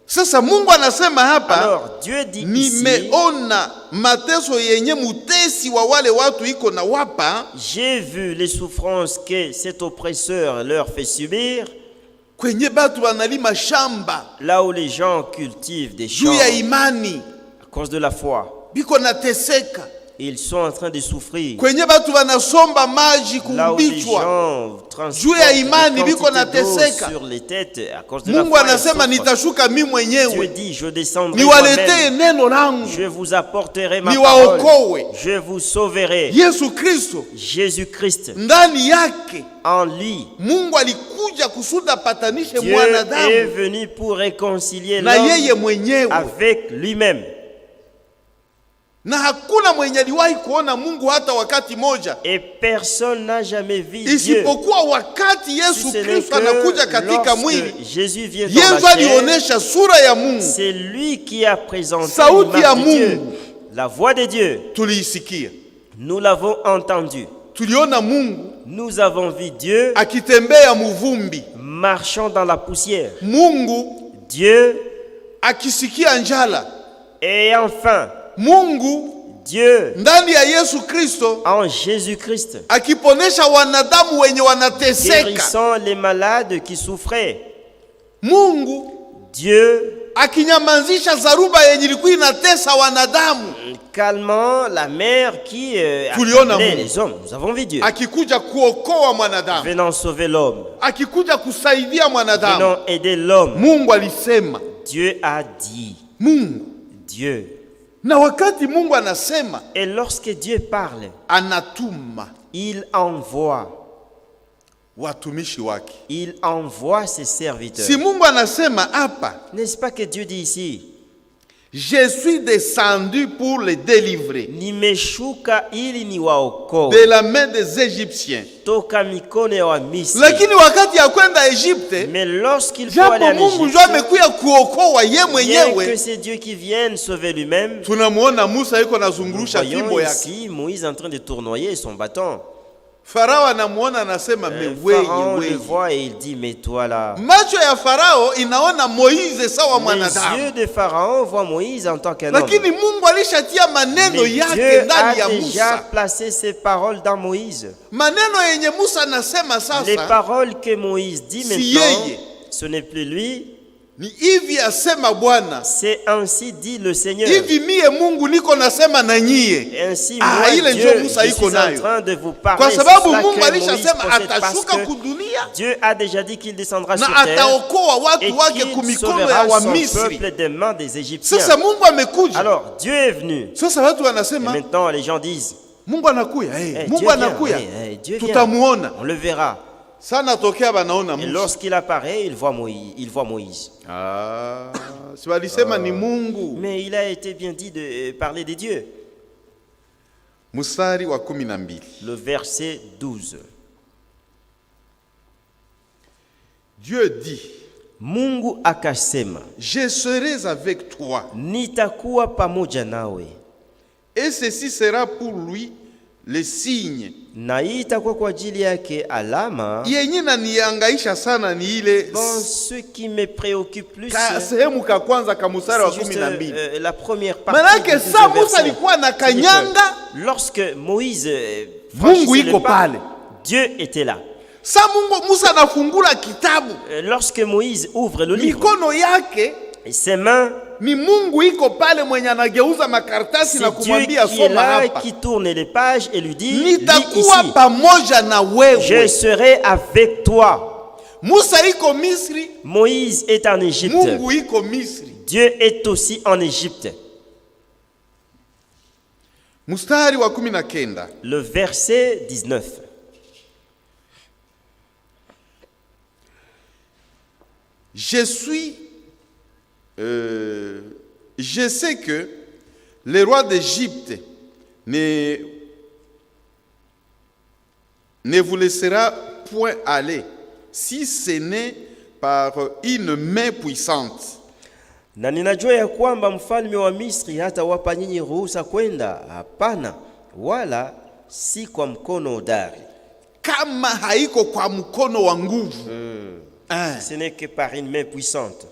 Sasa Mungu anasema hapa, alors Dieu dit ici, nimeona mateso yenye mutesi wa wale watu iko na wapa. J'ai vu les souffrances que cet oppresseur leur fait subir. Kwenye batu wanalima shamba, là où les gens cultivent des champs, juu ya imani, à cause de la foi, biko na teseka. Ils sont en train de souffrir. Kwenye batu wanasomba maji kumbichwa, juu ya imani biko na teseka. Sur les têtes à cause de Mungu la foi, anasema nitashuka mimi mwenyewe. Dieu dit, je descendrai niwaletee neno langu. Je vous apporterai ma parole. Niwaokoe. Je vous sauverai. Yesu Kristo, Jésus-Christ, ndani yake, en lui, Mungu alikuja kusudi apatanishe Dieu mwanadamu est venu pour réconcilier na yeye l'homme mwenyewe avec lui-même. Na hakuna mwenye aliwahi kuona Mungu hata wakati moja. Et personne n'a jamais vu Dieu. Isipokuwa wakati Yesu Kristo anakuja katika mwili. Jésus vient dans la chair. Alionyesha sura ya Mungu. C'est lui qui a présenté sauti ya Mungu. La voix de Dieu. Tuliisikia. Nous l'avons entendu. Tuliona Mungu. Nous avons vu Dieu akitembea muvumbi, marchant dans la poussière. Mungu, Dieu, akisikia njala. Et enfin, Mungu, Dieu, ndani ya Yesu Kristo, en Jésus-Christ, akiponesha wanadamu wenye wanateseka, guérissant les malades qui souffraient. Mungu, Dieu, akinyamazisha zaruba yenye ilikuwa inatesa wanadamu, calmant la mer qui appelait les hommes. Nous avons vu Dieu akikuja kuokoa mwanadamu, venant sauver l'homme, akikuja kusaidia mwanadamu, venant aider l'homme. Mungu alisema, Dieu a dit, Mungu, Dieu. Na wakati Mungu anasema, et lorsque Dieu parle, anatuma, il envoie watumishi wake. Il envoie ses serviteurs. Si Mungu anasema hapa, n'est-ce pas que Dieu dit ici, je suis descendu pour les délivrer nimeshuka ili niwaokoe de la main des Égyptiens. Toka mikono ya Wamisri. Lakini wakati ya kwenda Egypte, mais lorsqu'il faut aller en Égypte, Mungu ndio amekuja kuokoa yeye mwenyewe. Que c'est Dieu qui vienne sauver lui-même. Tunamuona Musa yuko nazungurusha fimbo yake. Ici Moïse en train de tournoyer son bâton. Farao anamuona anasema Pharaon le voit et il dit, mais toi là. Macho ya Farao inaona Moïse sawa mwanadamu. Les yeux de Pharaon voient Moïse en tant qu'un homme. Lakini Mungu alishatia maneno yake ndani ya Musa. Dieu a déjà placé ses paroles dans Moïse. Maneno yenye Musa anasema sasa. Les paroles que Moïse dit maintenant, ce n'est plus lui. Ni hivi asema Bwana. C'est ainsi dit le Seigneur. Hivi mie Mungu niko nasema na nyie. Ainsi moi Dieu, je suis en train de vous parler. Kwa sababu Mungu alishasema atashuka kudunia. Dieu a déjà dit qu'il descendra sur terre. Na ataokoa watu wake kumikono ya Wamisri. Peuple des mains des Égyptiens. Sasa Mungu amekuja. Alors Dieu est venu. Sasa watu wanasema. Et maintenant les gens disent, Mungu anakuya, Mungu anakuya. Tutamuona. On le verra. Et lorsqu'il apparaît, il voit Moïse. Mais il a été bien dit de parler de Dieu. Le verset 12. Dieu dit, Mungu akasema, je serai avec toi. Nitakuwa pamoja nawe. Et ceci sera pour lui le signe. Na hii itakuwa kwa ajili yake alama. Yenye nanihangaisha sana ni ile. Bon, ce qui me préoccupe plus. Sehemu ka kwanza ka mstari wa 12. La première partie. Manake sa Musa alikuwa na kanyanga. Lorsque Moïse Mungu iko pale. Dieu était là. Sa Musa anafungula kitabu. Lorsque Moïse ouvre le livre. Mikono yake. Et ses mains. Ni Mungu iko pale mwenye anageuza makaratasi na kumwambia soma hapa. Qui tourne les pages et lui dit, nitakuwa pamoja na wewe. Je serai avec toi. Musa iko Misri. Moïse est en Égypte. Mungu iko Misri. Dieu est aussi en Égypte. Mstari wa 19. Le verset 19. Je sais que le roi d'Égypte ne vous laissera point aller, si ce n'est par une main puissante. Na ninajua ya kwamba mfalme wa Misri hatawapa nyinyi ruhusa kwenda, hapana, wala si kwa mkono hodari. Kama haiko kwa mkono wa nguvu. Ce n'est que par une main puissante.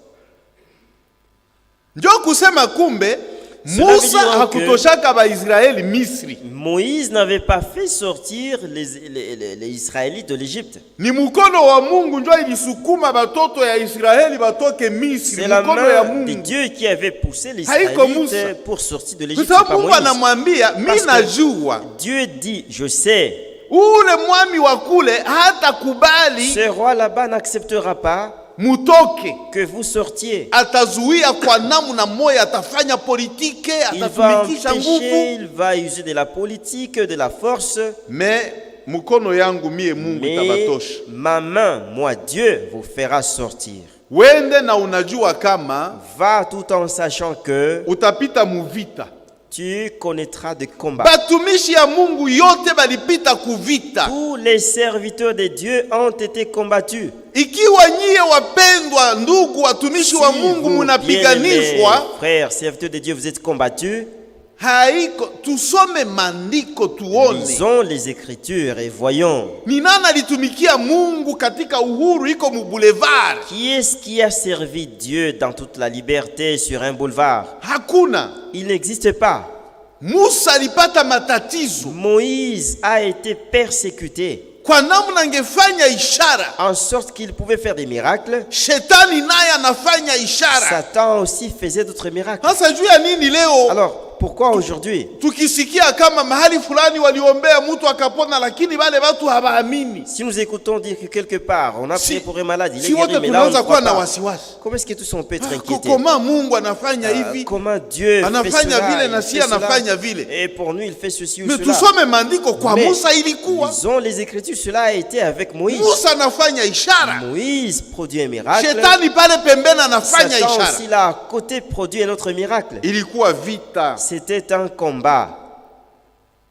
Ndio kusema kumbe Musa hakutoshaka ba Israeli Misri. Moïse n'avait pas fait sortir les Israélites de l'Égypte. Ni mkono wa Mungu ndio ilisukuma batoto ya Israeli batoke Misri. C'est la main de Dieu qui avait poussé les Israélites pour sortir de l'Égypte. Mungu anamwambia mimi najua. Dieu dit, je sais. Ule mwami wa kule hata kubali. Ce roi là-bas n'acceptera pas mutoke, que vous sortiez. Atazuia kwa namna moja, atafanya politike, atatumikisha nguvu. Il va user de la politique, de la force. Mais mkono yangu mie Mungu tabatosha. Ma main, moi Dieu, vous fera sortir. Wende na unajua kama va tout en sachant que utapita muvita. Tu connaîtras des combats. Batumishi ya Mungu yote balipita kuvita. Tous les serviteurs de Dieu ont été combattus. Ikiwa nyie wapendwa ndugu watumishi wa Mungu munapiganishwa, frères serviteurs de Dieu, vous êtes combattus. Haiko tusome mandiko tuone. Lisons les écritures et voyons. Ni nani alitumikia Mungu katika uhuru iko mu boulevard? Qui est-ce qui a servi Dieu dans toute la liberté sur un boulevard? Hakuna. Il n'existe pas. Musa alipata matatizo. Moïse a été persécuté. Kwa namna angefanya ishara, en sorte qu'il pouvait faire des miracles. Shetani naye anafanya ishara. Satan aussi faisait d'autres miracles. Sasa juu ya nini leo? Alors, pourquoi aujourd'hui? Tukisikia kama mahali fulani waliombea mtu akapona, lakini wale watu hawaamini. Si nous écoutons dire que quelque part on a prié pour un malade, il est guéri, mais là on ne croit pas. Comment est-ce que tous on peut être inquiétés? Comment Mungu anafanya hivi? Comment Dieu anafanya vile na si anafanya vile? Et pour nous il fait ceci ou cela. Tusome maandiko kwa Musa ilikuwa. Lisons les écritures, cela a été avec Moïse. Musa anafanya ishara. Moïse produit un miracle. Shetani pale pembeni anafanya ishara. Satan aussi là à côté produit un autre miracle. Ilikuwa vita. C'était un combat.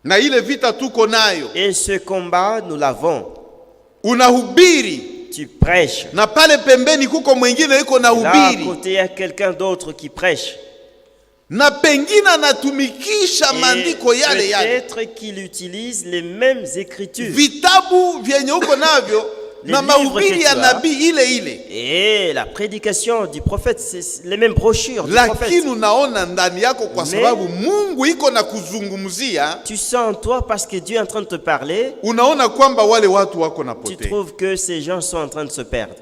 Na ile vita tuko nayo. Et ce combat nous l'avons. Unahubiri. Tu prêches. Na pale pembeni kuko mwingine yuko na hubiri. Là à côté il y a quelqu'un d'autre qui prêche. Na pengine anatumikisha maandiko yale yale. Peut-être qu'il utilise les mêmes écritures. Vitabu vyenye uko navyo na mahubiri ya nabii ile ile. Et la prédication du prophète, c'est les mêmes brochures du prophète. Lakini unaona ndani yako kwa sababu Mungu iko na kuzungumzia. Tu sens en toi parce que Dieu est en train de te parler. Unaona kwamba wale watu wako napotea. Tu trouves que ces gens sont en train de se perdre.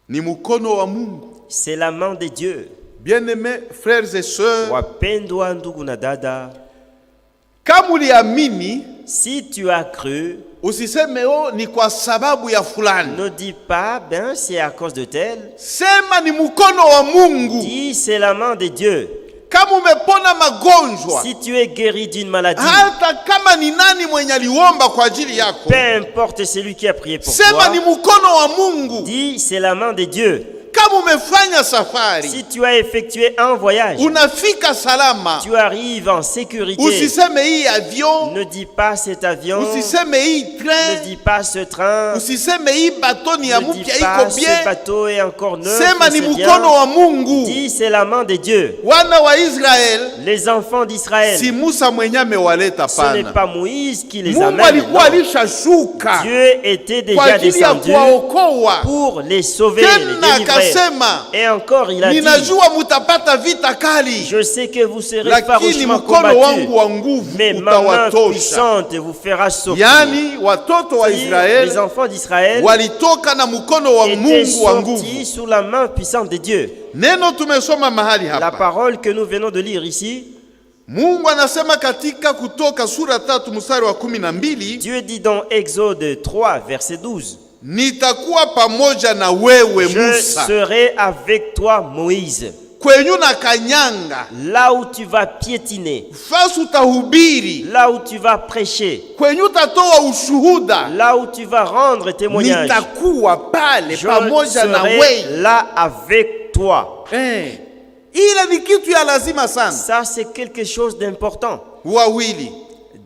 Ni mkono wa Mungu. C'est la main de Dieu. Bien-aimés frères et sœurs, wapendwa ndugu na dada, kama uliamini, si tu as cru, usiseme ni kwa sababu ya fulani. Ne dis pas ben c'est à cause de tel. Sema ni mkono wa Mungu. Dis c'est la main de Dieu. Kama umepona magonjwa, si tu es guéri d'une maladie, hata kama ni nani mwenye aliomba kwa ajili yako, peu importe celui qui a prié pour toi, sema ni mkono wa Mungu. Dis c'est la main de Dieu. Kama umefanya safari, si tu as effectué un voyage, unafika salama, tu arrives en sécurité, usiseme hii avion, ne dis pas cet avion, usiseme hii train, ne dis pas ce train, usiseme hii bateau ni ya mpya iko bien, ce bateau est encore neuf, sema ni mkono wa Mungu. Dis c'est la main de Dieu. Wana wa Israel, les enfants d'Israël, si Musa mwenye amewaleta pana, ce n'est pas Moïse qui les Mungu amène, alikuwa alishashuka, Dieu était déjà descendu pour les sauver, les délivrer. Et encore il a dit, je sais que vous serez farouchement combattus, mais ma main puissante vous fera sortir. Les enfants d'Israël étaient sortis sous la main puissante de Dieu. La parole que nous venons de lire ici, Dieu dit dans Exode 3 verset 12, nitakuwa pamoja na wewe Musa. Je serai avec toi Moïse. Kwenyu na kanyanga, là où tu vas piétiner. Fasi utahubiri, là où tu vas prêcher. Kwenyu utatoa ushuhuda, là où tu vas rendre témoignage. Nitakuwa pale pamoja na wewe. Je serai là avec toi. Ile ni kitu ya lazima sana. Ça c'est quelque chose d'important. Wawili.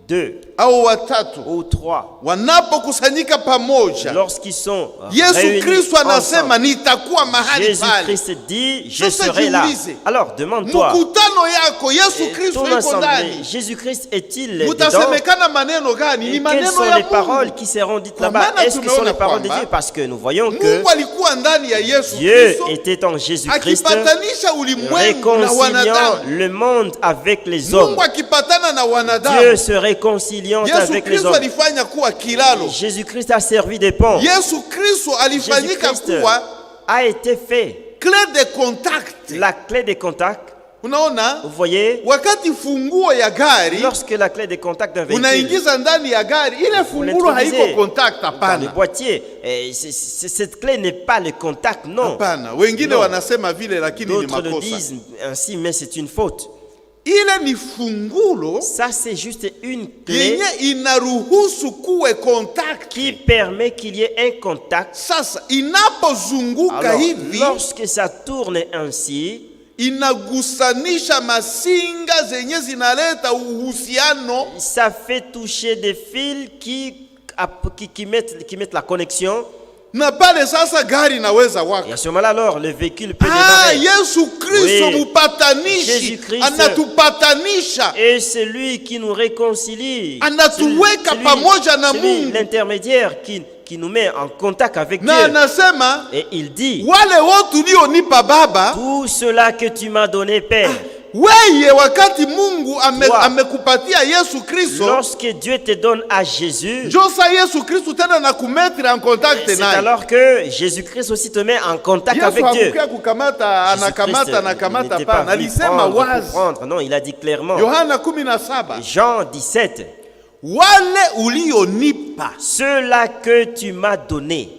Deux. au watatu ou 3, wanapokusanyika pamoja, lorsqu'ils sont Yesu réunis Kristo anasema ensemble, nitakuwa mahali pale. Jésus-Christ dit, je Sasa serai là. jiulize, Alors demande-toi, mkutano yako Yesu Kristo ton yuko assemblée, ndani, Jésus-Christ est-il dedans? mutasemekana maneno gani? Ni Et quelles maneno sont ya les Mungu. paroles qui seront dites Kwa là-bas? maana Est-ce que ce sont les tumeona paroles de kwamba Dieu? Parce que nous voyons que Mungu alikuwa ndani ya Yesu Dieu Kristo était en Jésus-Christ, akipatanisha ulimwengu na réconciliant wanadamu. le monde avec les hommes. Mungu akipatana na Dieu wanadamu, se réconciliant Yesu avec les Kristo hommes. alifanya kuwa kilalo. Jésus-Christ a servi des ponts. Yesu Kristo alifanyika Jésus-Christ kuwa a été fait clé de contact. la clé de contact. Unaona, Vous voyez, wakati funguo ya gari lorsque la clé de contact d'un véhicule unaingiza ndani ya gari, ile funguo haiko contact. dans le Hapana, boîtier, cette clé n'est pas le contact, non. hapana. Wengine Non. wanasema vile, lakini ni D'autres le makosa. disent ainsi, mais c'est une faute. Ile ni fungulo Ça, c'est juste une clé yenye inaruhusu kuwe contact. qui permet qu'il y ait un contact. Sasa inapozunguka Alors, hivi, lorsque ça tourne ainsi, inagusanisha masinga zenye zinaleta uhusiano, ça fait toucher des fils qui mettent la connexion. na pale sasa gari inaweza Et waka. à ce moment-là, alors, le véhicule peut Ah, démarrer. Yesu Kristo Oui. mpatanishi Jésus-Christ anatupatanisha, Et c'est lui qui nous réconcilie. anatuweka pamoja na C'est lui, Mungu, l'intermédiaire qui nous met en contact avec na Dieu. anasema Et il dit, wale wote ulionipa Baba, tout cela que tu m'as donné, Père, weye wakati Mungu Toi. amekupatia Yesu Kristo, lorsque Dieu te donne à Jésus, njosa Yesu Kristo tena na kumetre en contact c'est naye. alors que Jésus-Christ aussi te met en contact avec Yesu Dieu. hakukia kukamata anakamata anakamata n'était pas pana, venu alisema prendre pour wazi. prendre. Non, il a dit clairement. Yohana 17, Jean 17, wale ulionipa. ceux-là que tu m'as donné.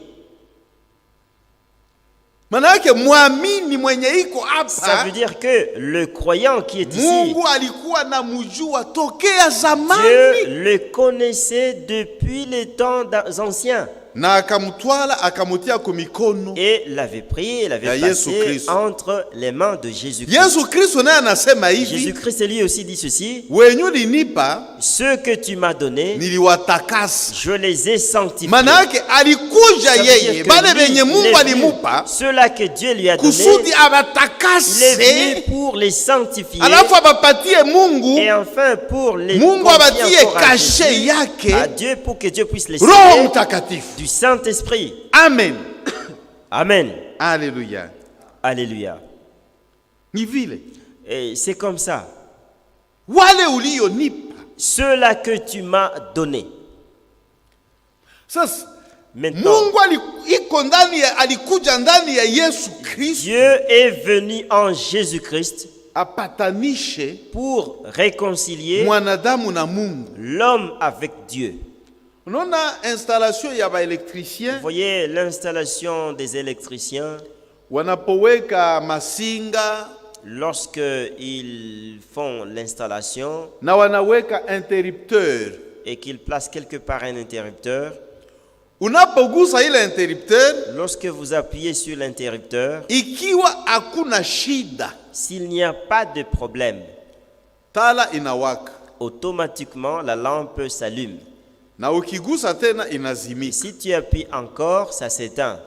Maana yake mwamini mwenye iko Ça hapa, veut dire que le croyant qui est ici, Mungu alikuwa na mjua tokea Dieu zamani, le connaissait depuis les temps anciens na akamtwala akamutia kumikono. et l'avait pris et Ya l'avait Yesu placé Kristo. entre les mains de Jésus-Christ. Yesu Kristo naye anasema hivi, Jésus-Christ lui aussi dit ceci, wenye ulinipa ceux que tu m'as donnés, niliwatakasa. je les ai sanctifiés. Maana yake alikuja Ça veut dire yeye que bale lui, benye il Mungu est venu, alimupa ceux-là que Dieu lui a donnés, kusudi il est abatakase, venu pour les sanctifier alafu abapatie Mungu, et enfin pour les Mungu confier abatie encore à kashe Jésus, yake à Dieu pour que Dieu puisse les Roho sauver Mtakatifu. du Saint-Esprit. Amen, Amen. haleluya. Alléluia. Ni vile Et c'est comme ça. wale ulionipa. Ceux-là que tu m'as donnés. Sasa Maintenant, Mungu iko ndani ya, alikuja ndani ya Yesu Kristo Dieu est venu en Jésus-Christ apatanishe pour réconcilier mwanadamu na Mungu. l'homme avec Dieu. Unaona installation ya baelektricien, Vous voyez l'installation des électriciens wanapoweka masinga lorsqu'ils font l'installation na wanaweka interrupteur. et qu'ils placent quelque part un interrupteur. Unapogusa ile interrupteur, Lorsque vous appuyez sur l'interrupteur, ikiwa hakuna shida, s'il n'y a pas de problème, tala inawaka, automatiquement la lampe s'allume. na ukigusa tena Et inazimika. si tu appuies encore, ça s'éteint.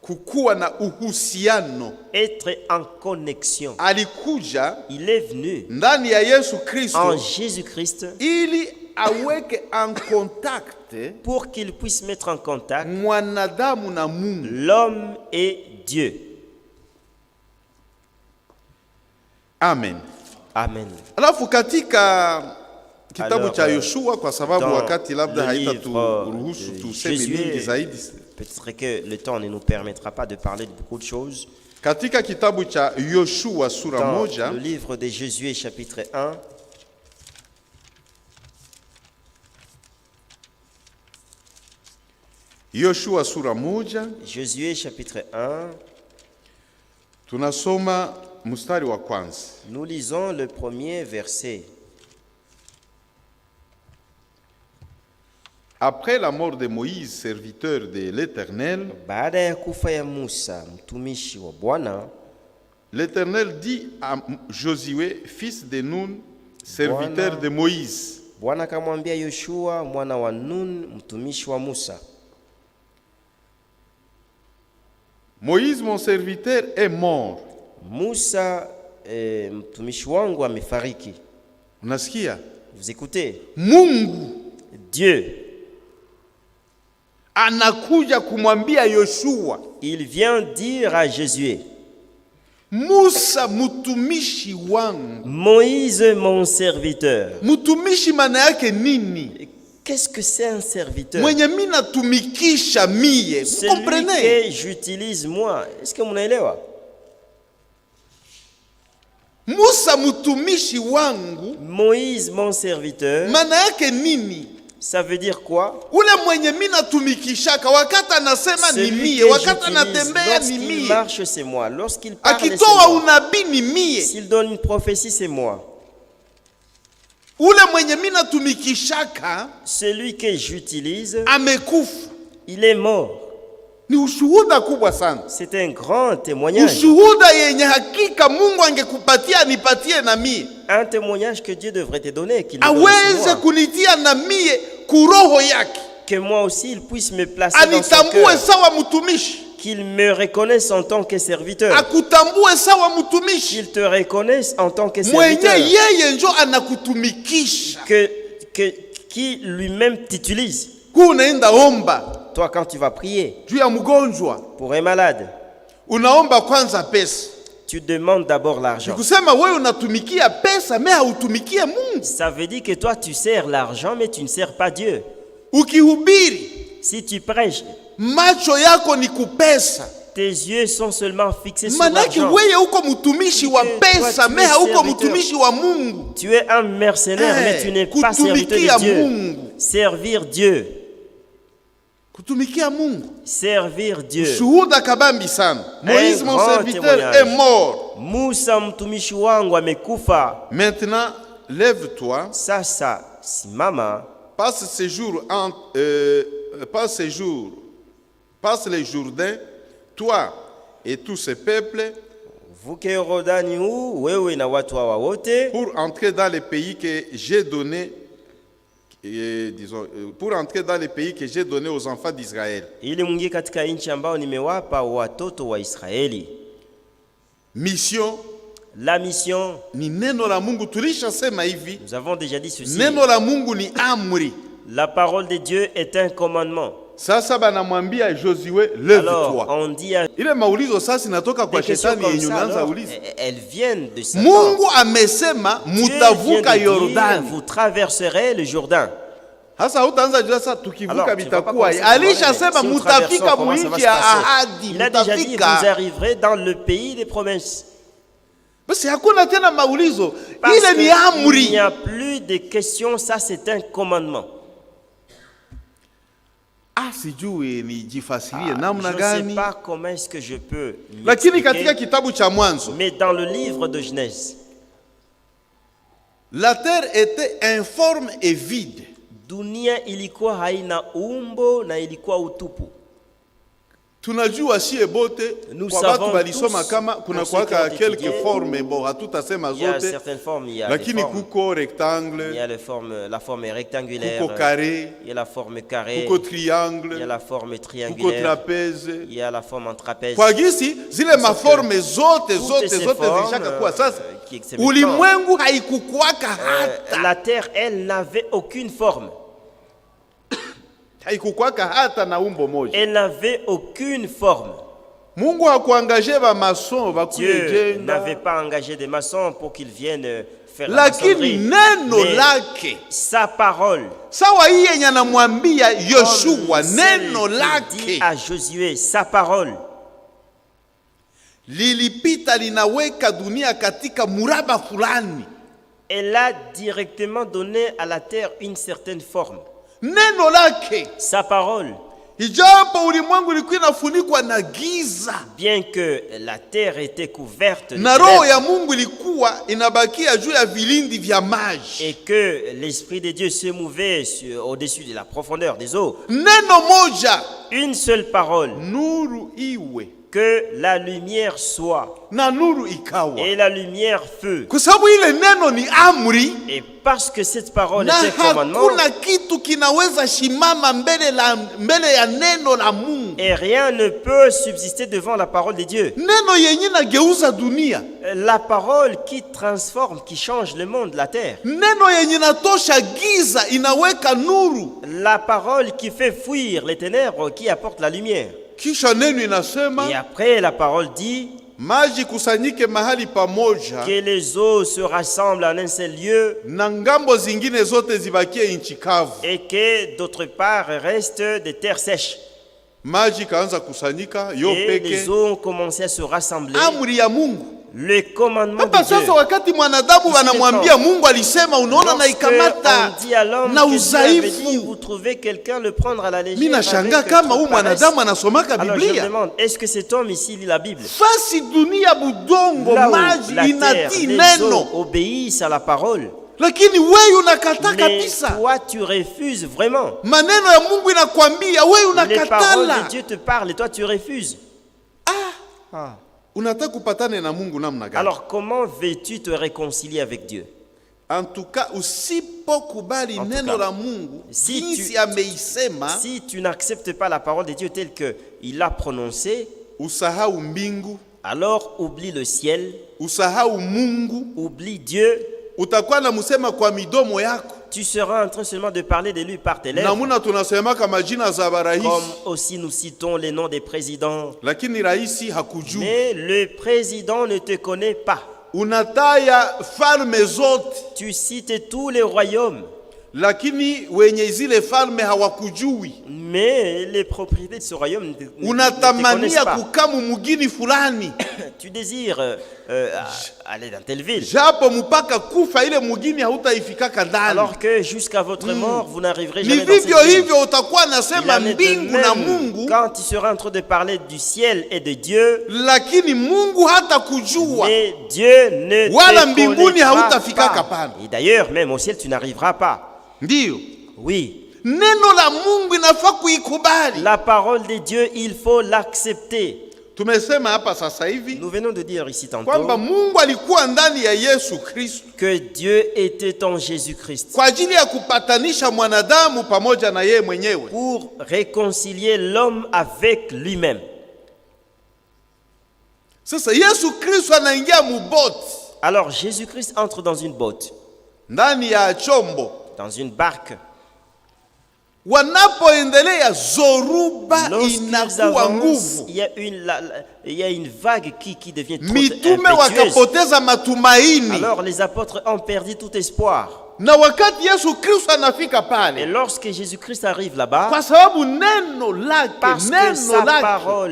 Kukuwa na uhusiano. Être en connexion. Alikuja Il est venu ndani ya Yesu Kristo en Jésus-Christ ili aweke en contact pour qu'il puisse mettre en contact mwanadamu na Mungu. l'homme et Dieu. Amen. Amen. Alafu katika kitabu Alors, cha Yoshua, kwa sababu dans wakati labda le livre haitaturuhusu de tuseme Josué, mingi zaidi, peut-être que le temps ne nous permettra pas de parler de beaucoup de choses. katika kitabu cha Yoshua sura Dans moja, le livre de Josué chapitre 1, Yoshua sura moja, Josué chapitre 1, tunasoma mstari wa kwanza. nous lisons le premier verset. Après la mort de Moïse, serviteur de l'Éternel, Baada ya kufa ya Musa mtumishi wa Bwana, l'Éternel dit à Josué, fils de Nun, serviteur Bwana. de Moïse, Bwana akamwambia Yoshua mwana wa Nun, mtumishi wa Musa, Moïse mon serviteur est mort. Musa mtumishi wangu amefariki. Unasikia? Vous écoutez? Mungu, Dieu, anakuja kumwambia Yoshua, il vient dire à Josué, Musa mtumishi wangu. Moïse mon serviteur. Mtumishi maana yake nini? Qu'est-ce que c'est un serviteur? Mwenye mimi natumikisha mie. Vous comprenez? Celui que j'utilise moi. Est-ce que mnaelewa? Musa mtumishi wangu. Moïse mon serviteur. Maana yake nini? Ça veut dire quoi? Ule mwenye mimi natumikishaka wakati anasema ni mie, wakati anatembea ni mie. Lorsqu'il marche c'est moi, lorsqu'il parle c'est akitoa moi. unabii ni mie. S'il donne une prophétie c'est moi. Ule mwenye mimi natumikishaka, celui que j'utilise, amekufa. Il est mort. Ni ushuhuda kubwa sana. C'est un grand témoignage. Ushuhuda yenye hakika Mungu angekupatia anipatie na mie. Un témoignage que Dieu devrait te donner, qu'il aweze kunitia na mie kuroho yake. Que moi aussi il puisse me placer dans son cœur. Sawa mtumishi. Qu'il me reconnaisse en tant que serviteur. Akutambue sawa mtumishi. Qu'il te reconnaisse en tant que serviteur. Mwenye yeye njo anakutumikisha. Qui lui-même t'utilise. Kunaenda omba. Toi quand tu vas prier. Juu ya mgonjwa. Pour un malade. Unaomba kwanza pesa. Tu demandes d'abord l'argent. Kusema wewe unatumikia pesa mais hautumikie Mungu. Ça veut dire que toi tu sers l'argent mais tu ne sers pas Dieu. Ukihubiri. Si tu prêches. Macho yako ni kupesa. Tes yeux sont seulement fixés sur l'argent. Manaki wewe uko mtumishi wa pesa mais hauko mtumishi wa Mungu. Tu es un mercenaire mais tu n'es pas serviteur de Dieu. Mungu. Servir Dieu. Kutumikia Mungu. Servir Dieu. Shuhuda kabambi sana. Moïse mon serviteur est mort. Musa mtumishi wangu amekufa. Maintenant, lève-toi. Sasa simama. Passe ces jours passe les Jourdains, toi et tous ces peuples. Vuke Yordani huu wewe na watu hawa wote. Pour entrer dans le pays que j'ai donné. Pour entrer dans le pays que j'ai donné aux enfants d'Israël. Ili mungie katika nchi ambao nimewapa watoto wa Israeli. Mission. La mission. Ni neno la Mungu tulishasema hivi. Nous avons déjà dit ceci. Neno la Mungu ni amri. La parole de Dieu est un commandement. Sasa banamwambia Josué, lève-toi. On dit à... Ile maulizo sasa inatoka kwa shetani yenye unaanza uliza. Elles viennent de Satan. Mungu amesema mutavuka Yordani. Vous traverserez le Jourdain. Sasa utaanza jua sasa tukivuka bitakuwa. Alishasema mutafika mwinchi ya ahadi. Il a déjà dit vous arriverez dans le pays des promesses. Basi hakuna tena maulizo. Ile ni amri. Il n'y a plus de questions, ça c'est un commandement. Sijui nijifasirie namna gani. Je ne sais pas comment est-ce que je peux. Lakini katika kitabu cha Mwanzo. Mais dans le livre de Genèse. La terre était informe et vide. Dunia ilikuwa haina umbo na ilikuwa utupu. Tunajua sie bote kwa watu walisoma kama kuna kuwaka quelques formes bon hatutasema zote. Lakini kuko rectangle, il y a la forme rectangulaire, kuko carré, il y a la forme carré, kuko triangle, il y a la forme triangulaire, kuko trapèze, il y a la forme en trapèze. Kwa gisi zile maforme zote zilishaka kwa sasa. Ulimwengu haikukuwaka hata. La terre elle n'avait aucune forme. Elle n'avait aucune forme. Mungu hakuangaje ba maçon Dieu n'avait pas engagé des maçons pour qu'ils viennent faire la maçonnerie. Neno lake, sa parole. Sawa hii yenye anamwambia Yoshua, neno lake à Josué, sa parole. Lilipita linaweka dunia katika muraba fulani. Elle a directement donné à la terre une certaine forme. Neno lake, sa parole. Ijapo ulimwengu ulikuwa unafunikwa na giza. Bien que la terre était couverte de na roho ya Mungu ilikuwa inabakia juu ya vilindi vya maji. Et que l'esprit de Dieu se mouvait au-dessus de la profondeur des eaux. Neno moja, une seule parole. Nuru iwe. que la lumière soit. Na nuru ikawa. Et la lumière feu. Kwa sababu ile neno ni amri. Et parce que cette parole est un commandement. Na hakuna kitu kinaweza shimama mbele ya neno la Mungu. Et rien ne peut subsister devant la parole de Dieu. Neno yenye nageuza dunia. La parole qui transforme, qui change le monde, la terre. Neno yenye natosha giza inaweka nuru. La parole qui fait fuir les ténèbres, qui apporte la lumière. Kisha neno inasema. Et après la parole dit. Maji kusanyike mahali pamoja. Que les eaux se rassemblent en un seul lieu. Na ngambo zingine zote zibakie nchi kavu. Et que d'autre part restent des terres sèches. Maji kaanza kusanyika yo peke. Et les eaux ont commencé à se rassembler. Amri ya Mungu. Le commandement de Dieu. Sasa wakati mwanadamu wanamwambia Mungu alisema, unaona na ikamata na udhaifu. Vous trouvez quelqu'un le prendre à la légère. Mimi nashangaa kama huyu mwanadamu anasomaka Biblia. Alors je me demande, est-ce que cet homme ici lit la Bible? Fasi dunia budongo maji inatii neno. Obéissent à la parole. Lakini wewe unakataa kabisa. Mais toi tu refuses vraiment. Maneno ya Mungu inakwambia wewe unakatala. Les paroles de Dieu te parlent et toi tu refuses. Unataka kupatana na Mungu namna gani? Alors comment veux-tu te réconcilier avec Dieu? En tout cas, usipokubali neno la Mungu jinsi ameisema, si tu n'acceptes pas la parole de Dieu telle que il l'a prononcée, usahau mbingu, alors oublie le ciel, usahau Mungu, oublie Dieu. Utakuwa na musema kwa midomo yako. Tu seras en train seulement de parler de lui par tes lèvres. Namuna tunasema kama jina za barais. Comme aussi nous citons les noms des présidents. Lakini raisi hakujui. Mais le président ne te connaît pas. Unataya falme zote. Tu cites tous les royaumes. Lakini wenye zile falme hawakujui. Mais les propriétés de ce royaume ne te unatamania kukamu mugini fulani. Tu désires aller dans telle ville. Japo mpaka kufa ile mugini hautaifikaka ndani. Alors que jusqu'à votre mort vous n'arriverez jamais dans cette ville. Ni vivyo hivyo utakuwa nasema mbingu na Mungu. Quand tu seras en train de parler du ciel et de Dieu. Lakini Mungu hata kujua. Mais Dieu ne te wala mbinguni hautafikaka pana. Et d'ailleurs même au ciel tu n'arriveras pas. Ndio. Oui. Neno la Mungu inafaa kuikubali. La parole de Dieu, il faut l'accepter. Tumesema hapa sasa hivi. Nous venons de dire ici tantôt. Kwamba Mungu alikuwa ndani ya Yesu Kristo. Que Dieu était en Jésus-Christ. Kwa ajili ya kupatanisha mwanadamu pamoja na yeye mwenyewe. Pour réconcilier l'homme avec lui-même. Sasa Yesu Kristo anaingia muboti. Alors Jésus-Christ entre dans une botte. Ndani ya chombo. Dans une barque. Wanapoendelea zoruba inakuwa nguvu. Il y a une vague qui devient trop mitume wakapoteza matumaini. Alors les apôtres ont perdu tout espoir. Na wakati Yesu Kristo anafika pale. Et lorsque Jésus-Christ arrive là-bas. Kwa sababu neno lake, parce que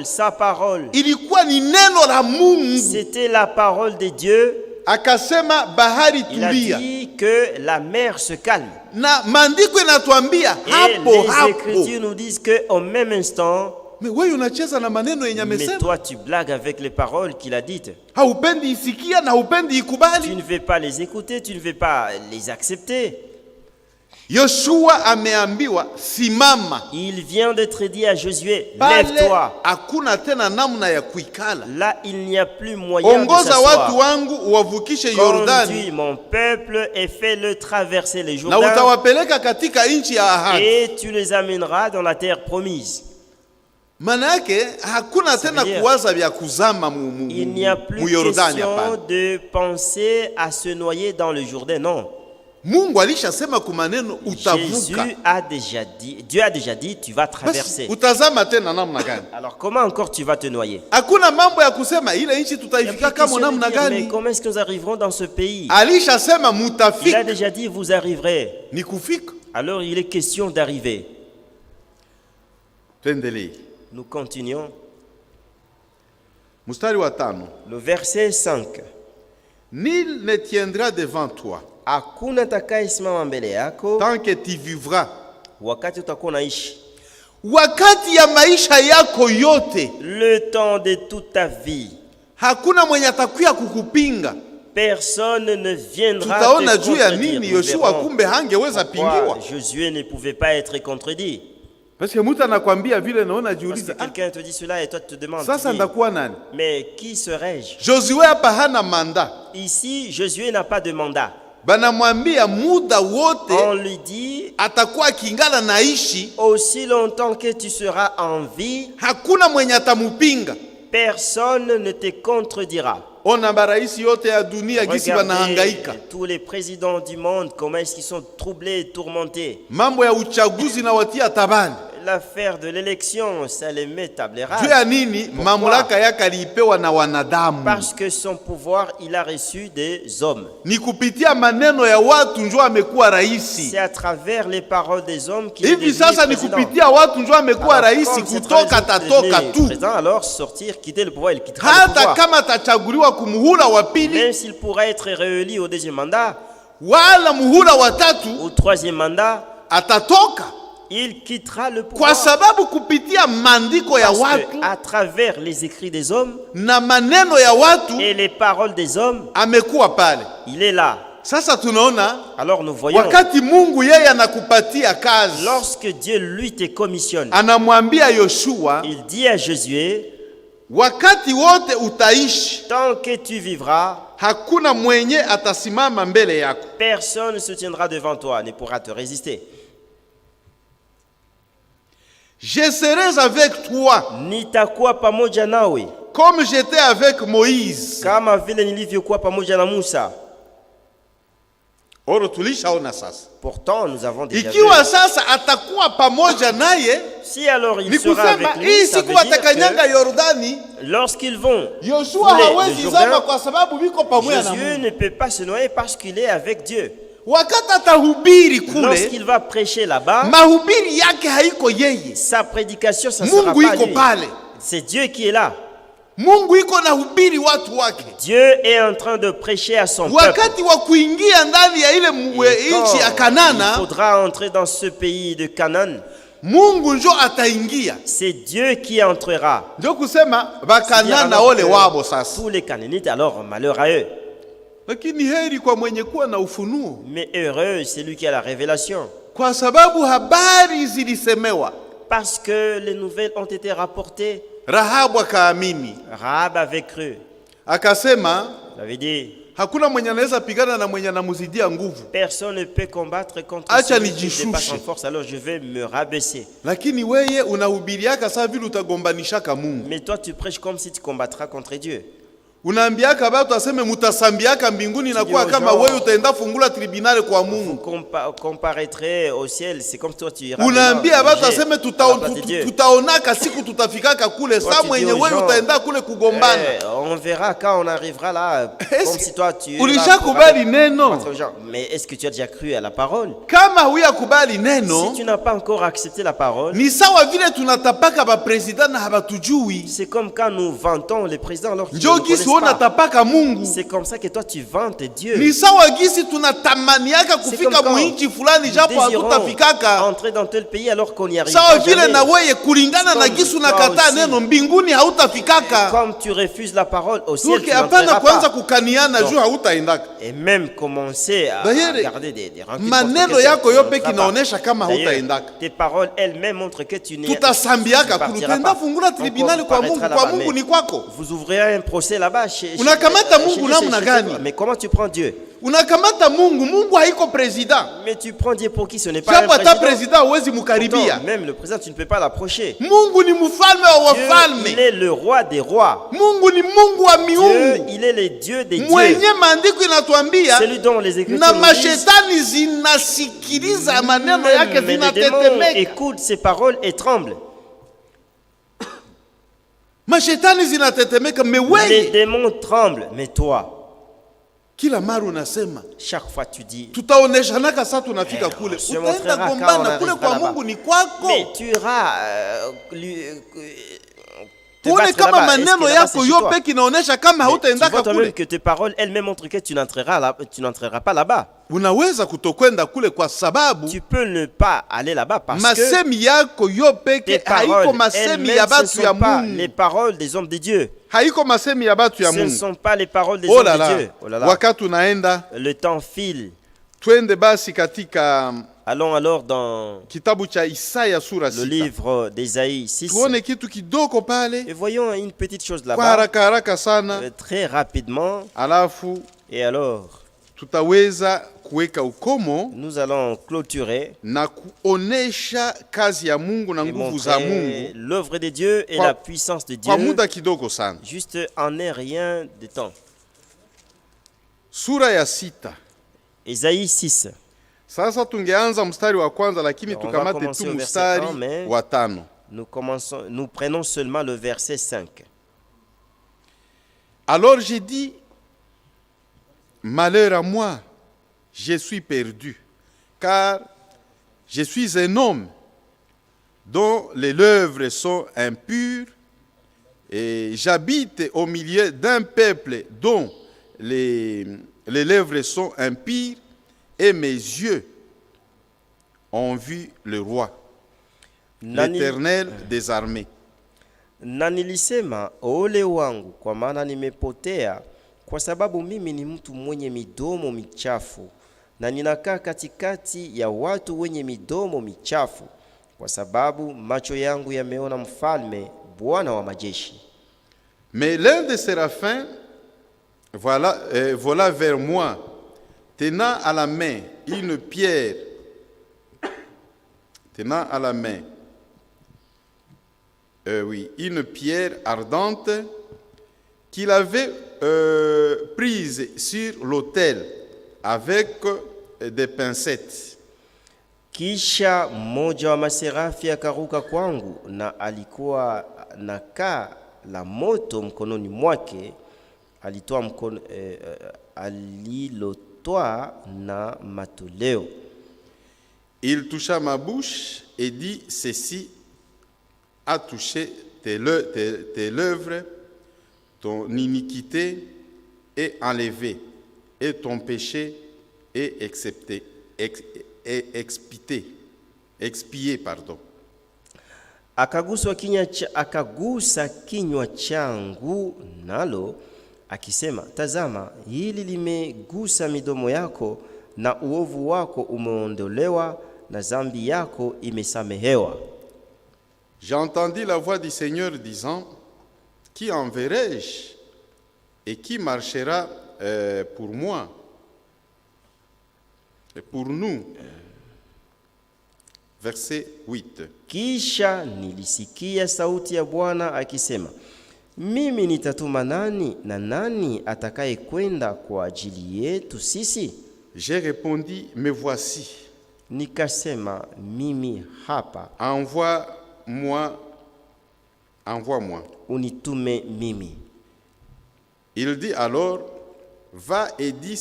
sa parole ilikuwa ni neno la Mungu. C'était la parole de Dieu. Akasema bahari tulia. Il a dit que la mer se calme. Na maandiko inatuambia hapo hapo. Les Écritures nous disent que au même instant. Mais wewe unacheza na maneno yenye amesema. Mais toi tu blagues avec les paroles qu'il a dites. Haupendi isikia na haupendi ikubali. Tu ne veux pas les écouter, tu ne veux pas les accepter. Yoshua ameambiwa simama. Il vient d'être dit à Josué, lève-toi. Hakuna tena namna ya kuikala. Là il n'y a plus moyen de s'asseoir. Ongoza watu wangu uwavukishe Yordani. Conduis mon peuple et fais-le traverser les Jourdain. Na utawapeleka katika nchi ya ahadi. Et tu les amèneras dans la terre promise. Manake hakuna tena kuwaza vya kuzama mu Il n'y a plus question de penser à se noyer dans le Jourdain, non. Mungu alishasema kwa maneno utavuka. Dieu a déjà dit tu vas traverser. Utazama tena namna gani? Alors comment encore tu vas te noyer? Hakuna mambo ya kusema ile nchi tutaifika kama namna gani? Mais comment est-ce que nous arriverons dans ce pays? Alishasema mutafika. Il a déjà dit vous arriverez. Ni kufika. Alors il est question d'arriver. Tuendelee. Nous continuons. Mstari wa 5. Le verset 5. Nul ne tiendra devant toi. Hakuna atakayesimama mbele yako. Tant que tu vivras. Wakati utakuwa unaishi. Wakati ya maisha yako yote. Le temps de toute ta vie. Hakuna mwenye atakuya kukupinga. Personne ne viendra te tutaona juu ya nini Yoshua kumbe hangeweza pingiwa. Josué ne pouvait pas être contredit. Parce que mtu anakuambia vile naona Parce que jiuliza, quelqu'un te dit cela et toi tu te demandes, sasa ndakuwa nani? mais qui serais-je? Josué hapa hana mandat. Ici, Josué n'a pas de mandat. Banamwambia muda wote On lui dit, atakuwa kingala naishi, aussi longtemps que tu seras en vie, hakuna mwenye atamupinga. personne ne te contredira. Ona baraisi yote ya dunia gisi banahangaika. Tous les présidents du monde, comment est-ce qu'ils sont troublés et tourmentés. Mambo ya uchaguzi na watia tabani. L'affaire de l'élection, ça les met table rase. Juu ya nini? Mamlaka yake alipewa na wanadamu. Parce que son pouvoir, il a reçu des hommes. Ni kupitia maneno ya watu njoo amekuwa raisi. C'est à travers les paroles des hommes qu'il est Hivi devenu sasa ni président. kupitia watu njoo amekuwa raisi, Comme cette kutoka raison tatoka devenu tu. président, alors sortir, quitter le pouvoir, il quittera le Hata pouvoir. kama atachaguliwa kumuhula wa pili Même s'il pourrait être réélu au deuxième mandat, wala muhula wa tatu, au troisième mandat, atatoka. il quittera le Kwa pouvoir. sababu kupitia maandiko ya Parce watu que à travers les écrits des hommes na maneno ya watu et les paroles des hommes, amekuwa pale. il est là. Sasa tunaona Alors nous voyons, wakati Mungu yeye anakupatia kazi, lorsque Dieu lui te commissionne, anamwambia Yoshua, il dit à Josué, wakati wote utaishi, tant que tu vivras, hakuna mwenye atasimama mbele yako. personne ne se tiendra devant toi, ne pourra te résister. Je serai avec toi Nitakuwa pamoja nawe comme j'étais avec Moïse. kama vile nilivyokuwa pamoja na Musa. Oro tulishaona sasa. Pourtant nous avons déjà vu. Ikiwa sasa atakuwa pamoja naye, Si alors il ni sera kusema avec hii lui, ça siku veut dire watakanyanga que Yordani, lorsqu'ils vont Yoshua fouler le hawezi Jourdain, zama kwa sababu biko pamoja na Jésus Mungu. ne peut pas se noyer parce qu'il est avec Dieu. Wakati atahubiri kule, Lorsqu'il va prêcher là-bas, mahubiri yake haiko yeye. sa prédication, ça ne sera Mungu pas iko lui. pale. C'est Dieu qui est là. Mungu iko nahubiri watu wake. Dieu est en train de prêcher à son peuple. Wakati wa kuingia ndani ya ile Et nchi ya quand il Kanana, faudra entrer dans ce pays de Canaan, Mungu njo ataingia. c'est Dieu qui entrera. Ndio kusema C'est-à-dire Bakanana alors ole que wabo sasa. tous les Canaanites, alors malheur à eux. Lakini heri kwa mwenye kuwa na ufunuo, Mais heureux, c'est lui qui a la révélation. kwa sababu habari zilisemewa. Parce que les nouvelles ont été rapportées. Rahabu akaamini, Rahab avait cru. akasema Il avait dit, hakuna mwenye anaweza pigana na mwenye anamuzidia nguvu, personne ne peut combattre contre Acha celui qui nijishushe. dépasse en force, alors je vais me rabaisser. lakini weye unahubiriaka saa vile utagombanishaka Mungu. Mais toi, tu prêches comme si tu combattras contre Dieu. Unaambiaka batu aseme mutasambiaka mbinguni na kuwa aux kama gens, wewe utaenda fungula tribunale kwa Mungu. Comparaîtrait au ciel, c'est comme toi, tu iras Unaambia batu juger aseme à la place de Dieu. tutaonaka siku tutafikaka kule, Toi, saa tu mwenye dis aux wewe gens, utaenda kule kugombana. On verra quand on arrivera là, Est-ce comme que si toi tu ulishakubali neno? combattre aux gens. Mais est-ce que tu as déjà cru à la parole? Kama huyakubali Si neno, tu n'as pas encore accepté la parole, ni sawa vile tunatapaka bapresida na habatujui. c'est comme quand nous vantons les présidents alors qu'ils ne Njo nous gisi connaissent pas. unatapaka Mungu. C'est comme ça que toi tu vantes Dieu. Ni sawa gisi tunatamaniaka C'est kufika comme quand muinchi fulani japo nous désirons hatutafikaka. entrer dans tel pays alors qu'on n'y arrive Sawa pas vile jamais. na weye kulingana na Comme gisi toi unakataa aussi. neno mbinguni hautafikaka. Comme tu refuses la parole au ciel, Tuke tu hapana n'entreras kwanza pas. kukaniana juu hautaendaka. Et même commencer à D'ailleurs, garder des rancunes. maneno contre yako quelqu'un, yo tu peke n'entreras pas. inaonesha kama D'ailleurs, hautaendaka. tes paroles elles-mêmes montrent que tu n'es Tutasambiaka kulu partiras tenda pas. fungula tribunali On kwa paraîtra Mungu, kwa là-bas, Mungu mais ni kwako. vous ouvrirez un procès là-bas chez Unakamata chez Mungu Dieu, namna c'est gani? toi. Mais comment tu prends Dieu? Unakamata Mungu, Mungu haiko president. Mais tu prends Dieu pour qui? Ce n'est pas un Japo hata président. president huwezi mukaribia. Pourtant, même le président, tu ne peux pas l'approcher. Mungu ni mfalme wa Dieu, il wafalme. est le roi des rois. Mungu ni Mungu wa Dieu, miungu. il est le Dieu des dieux. Mwenye maandiko inatuambia Celui dont les Écritures na nous disent, mashetani zinasikiliza maneno yake même les démons zinatetemeka. écoutent ses paroles et tremblent. Mashetani zinatetemeka, Les meweye démons tremblent. Mais toi, kila mara unasema chaque fois tu dis, tutaoneshanaka saa tunafika kule, se utaenda montrera quand on gombana kule arrivera kwa là-bas. Mungu ni kwako. mais tu iras te Tuone battre kama là-bas. Est-ce que maneno là-bas, c'est yako chez yo toi? peke inaonesha kama Mais tu vois hautaendaka toi-même kule. que tes paroles elles-mêmes montrent que tu n'entreras pas là-bas. Unaweza kutokwenda kule kwa sababu Tu peux ne pas aller là-bas parce que masemi yako yo tes peke paroles haiko masemi elles-mêmes ya ce batu ya ne sont pas Mungu. les paroles des hommes de Dieu. Haiko masemi ya batu ya Ce ne Mungu. sont pas les paroles des Oh hommes là de là, Dieu. Oh là là. wakati unaenda Le temps file. Twende basi katika allons alors dans kitabu cha Isaya sura 6. Le livre d'Ésaïe 6. Tuone kitu kidogo pale. Et voyons une petite chose Kwa là-bas. haraka sana. Très rapidement. Alafu et alors tutaweza kuweka ukomo. Nous allons clôturer na kuonesha kazi ya Mungu na nguvu za Mungu. L'œuvre de Dieu et la puissance de Dieu. Kwa muda kidogo sana. Juste en un rien de temps. Sura ya 6. Ésaïe 6. Sasa tungeanza mstari wa kwanza lakini tukamate tu mstari wa 5. Nous prenons seulement le verset 5. Alors j'ai dit, malheur à moi, je suis perdu, car je suis un homme dont les lèvres sont impures, et j'habite au milieu d'un peuple dont les lèvres sont impures, et mes yeux ont vu le roi, l'Éternel des armées. Na nilisema, ole wangu, kwa maana nimepotea, kwa sababu mimi ni mtu mwenye midomo michafu, na ninakaa katikati ya watu wenye midomo michafu, kwa sababu macho yangu yameona mfalme, Bwana wa majeshi. Mais l'un des séraphins vola vers moi, tenant à la main une pierre, une pierre ardente qu'il avait prise sur l'autel avec des pincettes. Kisha mmoja wa maserafi akaruka kwangu, na alikuwa na kaa la moto mkononi mwake, alilotoa na matoleo. Il toucha ma bouche et dit, ceci a touché tes lèvres, ton iniquité est enlevée, et ton péché est expié, pardon. Akagusa kinywa changu nalo, akisema, tazama, hili limegusa midomo yako, na uovu wako umeondolewa, na zambi yako imesamehewa. J'ai entendu la voix du Seigneur disant, qui enverrai-je et qui marchera pour moi et pour nous? Verset 8. Kisha nilisikia sauti ya Bwana akisema, mimi nitatuma nani, na nani atakaye kwenda kwa ajili yetu sisi? J'ai répondu, me voici. Nikasema, mimi hapa. Envoie-moi. Unitume mimi. Il dit alors, va et dis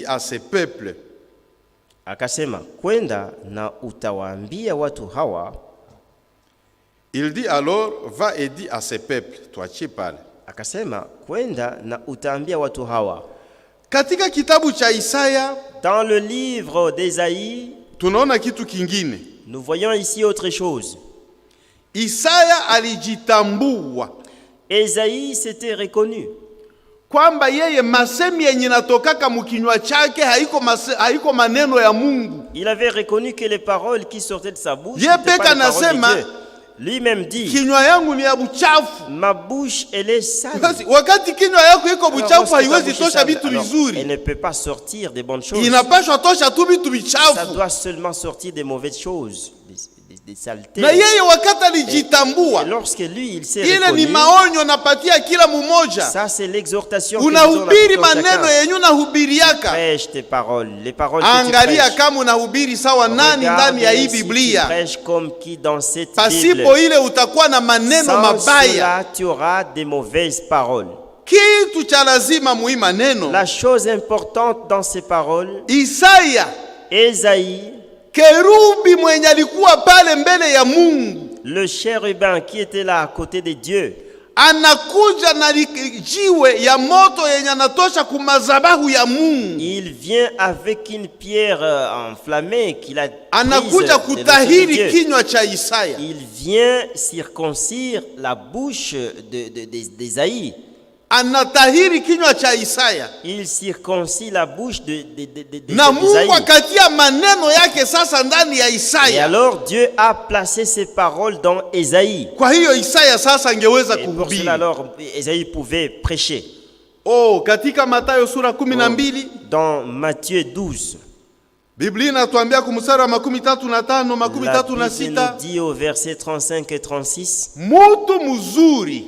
à ce peuple. Akasema, kwenda na utawaambia watu hawa. Il dit alors, va et dis à ce peuple. Toi tu parles. Akasema, kwenda na utaambia watu hawa. Katika kitabu cha Isaya, dans le livre d'Ésaïe, tunaona kitu kingine. Nous voyons ici autre chose. Isaya alijitambua. Ésaïe s'était reconnu. Kwamba yeye masemi yenye natokaka mkinywa chake haiko maneno ya Mungu. Il avait reconnu que les paroles qui sortaient de sa bouche n'étaient pas les paroles de Dieu. Lui-même dit, kinywa yangu ni ya buchafu. Ma bouche elle est sale. Wakati kinywa yako iko buchafu haiwezi tosha vitu vizuri. Elle ne peut pas sortir des bonnes choses. Inapaswa tosha tu vitu vichafu. Ça doit seulement sortir des mauvaises choses, des saletés. Na yeye wakati alijitambua, et lorsque lui il s'est reconnu, ile ni maonyo napatia kila mmoja. Ça c'est l'exhortation que unahubiri maneno yenyu nahubiriaka. Prêche tes paroles, les paroles que tu angalia kama unahubiri sawa nani ndani ya hii Biblia. Prêche comme qui dans cette Bible. Pasipo ile utakuwa na maneno mabaya. Sans cela, tu auras des mauvaises paroles. Kitu cha lazima muhimu maneno. La chose importante dans ces paroles, Isaya, Ésaïe, kerubi mwenye alikuwa pale mbele ya Mungu, le chérubin qui était là à côté de Dieu, anakuja na jiwe ya moto yenye anatosha kumazabahu ya Mungu. Il vient avec une pierre enflammée qu'il a anakuja kutahiri kinywa cha Isaya. Il vient circoncire la bouche d'Ésaïe. anatahiri kinywa cha Isaya. Il circoncit la bouche de na Mungu akatia maneno yake sasa ndani ya Isaya. Et alors Dieu a placé ses paroles dans Ésaïe. Kwa hiyo Isaya sasa angeweza kuhubiri. Pour cela alors Ésaïe pouvait prêcher. Oh, katika Mathayo sura 12. Dans Matthieu 12. Biblia inatuambia kumsara wa 35 na 36. La Bible nous dit au verset 35 et 36. Mtu mzuri,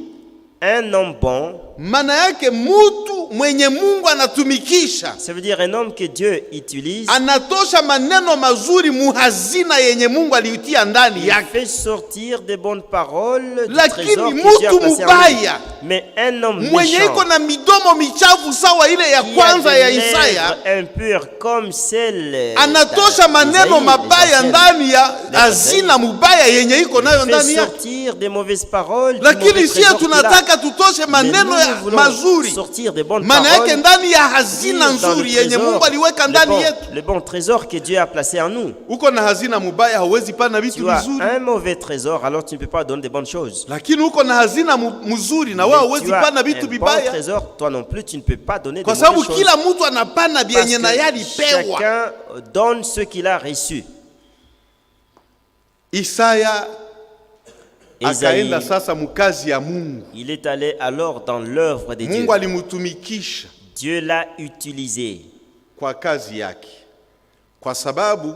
un homme bon, maana yake mtu mwenye Mungu anatumikisha. Ça veut dire un homme que Dieu utilise. Anatosha maneno mazuri muhazina yenye Mungu aliutia ndani yake. Il fait sortir des bonnes paroles du lakini trésor que Dieu a placé en lui. Mais un homme mwenye iko na midomo michafu sawa ile ya kwanza ya Isaya, impur comme celle, anatosha maneno mabaya ndani ya hazina mubaya yenye iko nayo ndani yake. Sortir des mauvaises paroles. Lakini sisi tunataka tutoshe maneno ya mazuri. Maana yake ndani ya hazina nzuri yenye Mungu aliweka ndani yetu. Le bon trésor que Dieu a placé en nous. Uko na hazina mubaya hauwezi pana vitu vizuri. Un mauvais trésor, alors tu ne peux pas donner de bonnes choses. Lakini uko na hazina mzuri na wewe hauwezi pana vitu vibaya. Bon trésor, toi non plus tu ne peux pas donner de bonnes choses. Kwa sababu kila mtu anapana vyenye na yalipewa. Chacun donne ce qu'il a reçu. Isaya akaenda sasa mukazi ya Mungu. Il est allé alors dans l'œuvre de Dieu. Mungu alimutumikisha. Dieu l'a utilisé kwa kazi yake. Kwa sababu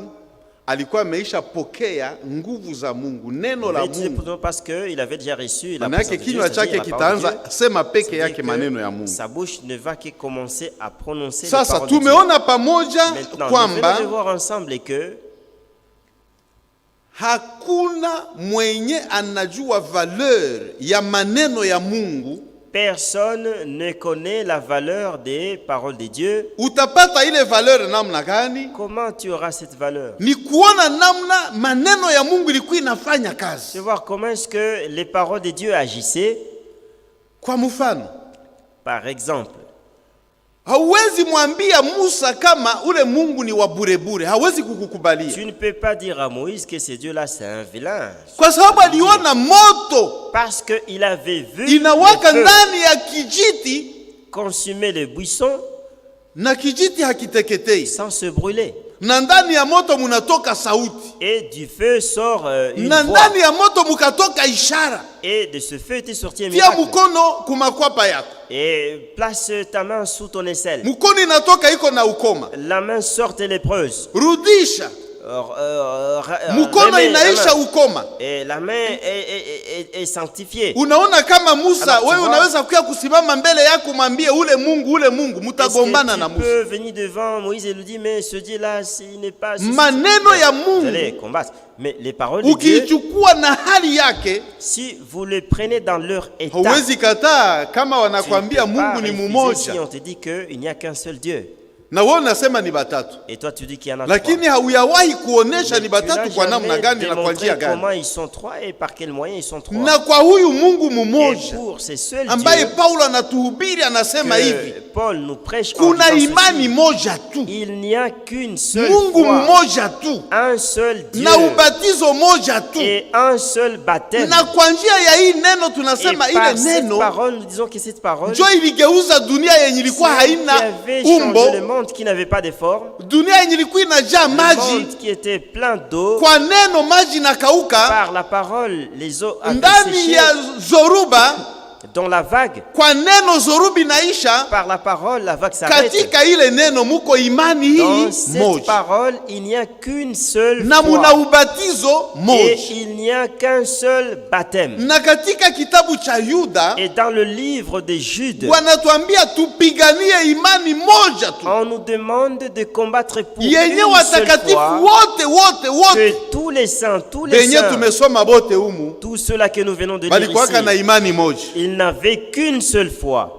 alikuwa ameisha pokea nguvu za Mungu, neno la Mungu. Parce que il avait déjà reçu la parole de Dieu. Kinywa chake kitaanza sema peke yake maneno ya Mungu. Sa bouche ne va que commencer à prononcer les paroles de Dieu. Sasa tumeona pamoja kwamba nous voir ensemble que hakuna mwenye anajua valeur ya maneno ya Mungu. Personne ne connaît la valeur des paroles de Dieu. Utapata ile valeur namna gani? Comment tu auras cette valeur? Ni kuona namna maneno ya Mungu ilikuwa inafanya kazi. C'est voir comment est-ce que les paroles de Dieu agissaient. Kwa mfano, par exemple, hauwezi mwambia Musa kama ule Mungu ni wa bure bure, hawezi kukukubalia. Tu ne peux pas dire à Moïse que ce Dieu là c'est un vilain. Kwa sababu aliona moto. Parce que il avait vu inawaka ndani ya kijiti, consumer le buisson, na kijiti hakiteketei, sans se brûler. Na ndani ya moto munatoka sauti. Et du feu sort une voix. Na ndani ya moto mukatoka ishara. Et de ce feu était sorti un miracle. Tia mukono kumakwapa yako. Et place ta main sous ton aisselle. Mukono inatoka iko na ukoma. La main sorte lépreuse. Rudisha. Mukono inaisha ukoma. Et la main est sanctifiée. Unaona kama Musa, wewe unaweza kuja kusimama mbele yako mwambie ule Mungu mutagombana na Musa. Tu peux venir devant Moïse et lui dire mais ce Dieu là il n'est pas maneno ya Mungu. Allez combattre. Mais les paroles de Dieu, ukichukua na hali yake, si vous les prenez dans leur état, huwezi kataa kama wanakuambia Mungu ni mmoja. Si on te dit que il n'y a qu'un seul Dieu. Na wewe unasema ni batatu. Et toi tu dis qu'il y en a lakini hauyawahi kuonesha ni batatu kwa namna gani na kwa njia gani. Comment ils sont trois et par quel moyen ils sont trois. Na kwa huyu Mungu mmoja ambaye Paulo anatuhubiri anasema hivi. Paul nous prêche kuna imani moja tu. Il n'y a qu'une seule Mungu mmoja tu. Un seul Dieu. Na ubatizo moja tu. Et un seul baptême. Na kwa njia ya hii neno tunasema ile neno. Parole, nous disons que cette parole. Ndio iligeuza dunia yenye ilikuwa haina umbo. Qui n'avait pas de forme, dunia yenye ilikuwa inajaa maji, qui était plein d'eau, kwa neno maji na kauka, par la parole les eaux avaient ndani séché, ya zoruba, dans la vague, kwa neno zoruba inaisha, par la parole la vague s'arrête. Katika ile neno muko imani hii moja. Dans cette parole il n'y a qu'une seule na foi. Muna ubatizo moja. Et il n'y a qu'un seul baptême. Na katika kitabu cha Yuda, et dans le livre de Jude, wanatuambia tupiganie imani moja tu. On nous demande de combattre pour yenye une seule foi. wote que tous les saints, tous les saints, tumesoma bote humu, tous ceux-là que nous venons de lire ici, na imani moja. Ils n'avaient qu'une seule foi.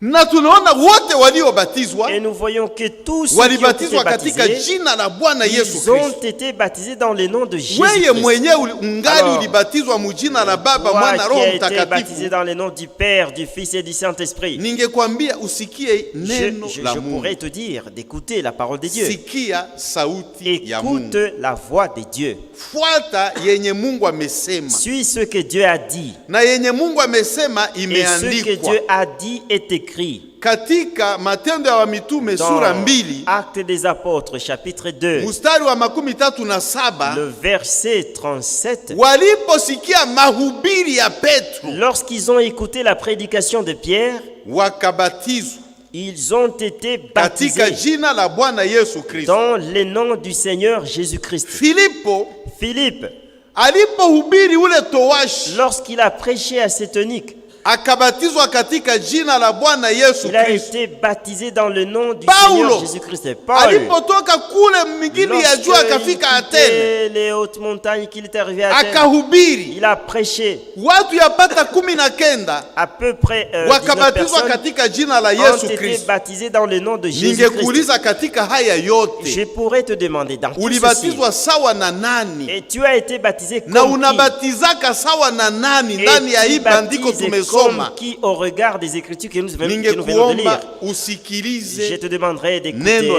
Na tunaona wote waliobatizwa et nous voyons que tous ceux qui ont été baptisés, jina la Bwana Yesu ils ont été baptisés dans le nom de Jésus. Wewe mwenyewe ungali ulibatizwa mujina la Baba, Mwana, Roho Mtakatifu. Baptisé dans le nom du Père, du Fils et du Saint-Esprit. Ningekwambia usikie neno la Mungu. Je pourrais te dire d'écouter la parole de Dieu. Sikia sauti ya Mungu. Écoute la voix de Dieu. Fuata yenye Mungu amesema. Suis ce que Dieu a dit. Na yenye Mungu amesema imeandikwa. Et ce que Dieu a dit est écrit. Katika Matendo ya Mitume sura 2, Actes des Apôtres chapitre 2, mstari wa 37, le verset 37, waliposikia mahubiri ya Petro, lorsqu'ils ont écouté la prédication de Pierre, wakabatizwa, ils ont été baptisés katika jina la Bwana Yesu Kristo, dans le nom du Seigneur Jésus-Christ. Philippe, alipohubiri ule towashi, lorsqu'il a prêché à cet eunuque, akabatizwa katika jina la Bwana Yesu Kristo. Il a été baptisé dans le nom du Seigneur Jésus-Christ. Paul, alipotoka kule mingine ya juu akafika Atene, les hautes montagnes qu'il est arrivé à Athènes, akahubiri, il a prêché. Watu yapata 19 à peu près 19 personnes katika jina la Yesu ont été Kristo. baptisés dans le nom de Jésus-Christ. Ningekuuliza katika haya yote, je pourrais te demander dans tout ceci, ulibatizwa sawa na nani? Et tu as été baptisé comme na unabatizaka sawa na nani ndani ya hii andiko tumesoma? Qui au regard des écritures que nous venons de lire, je te demanderai d'écouter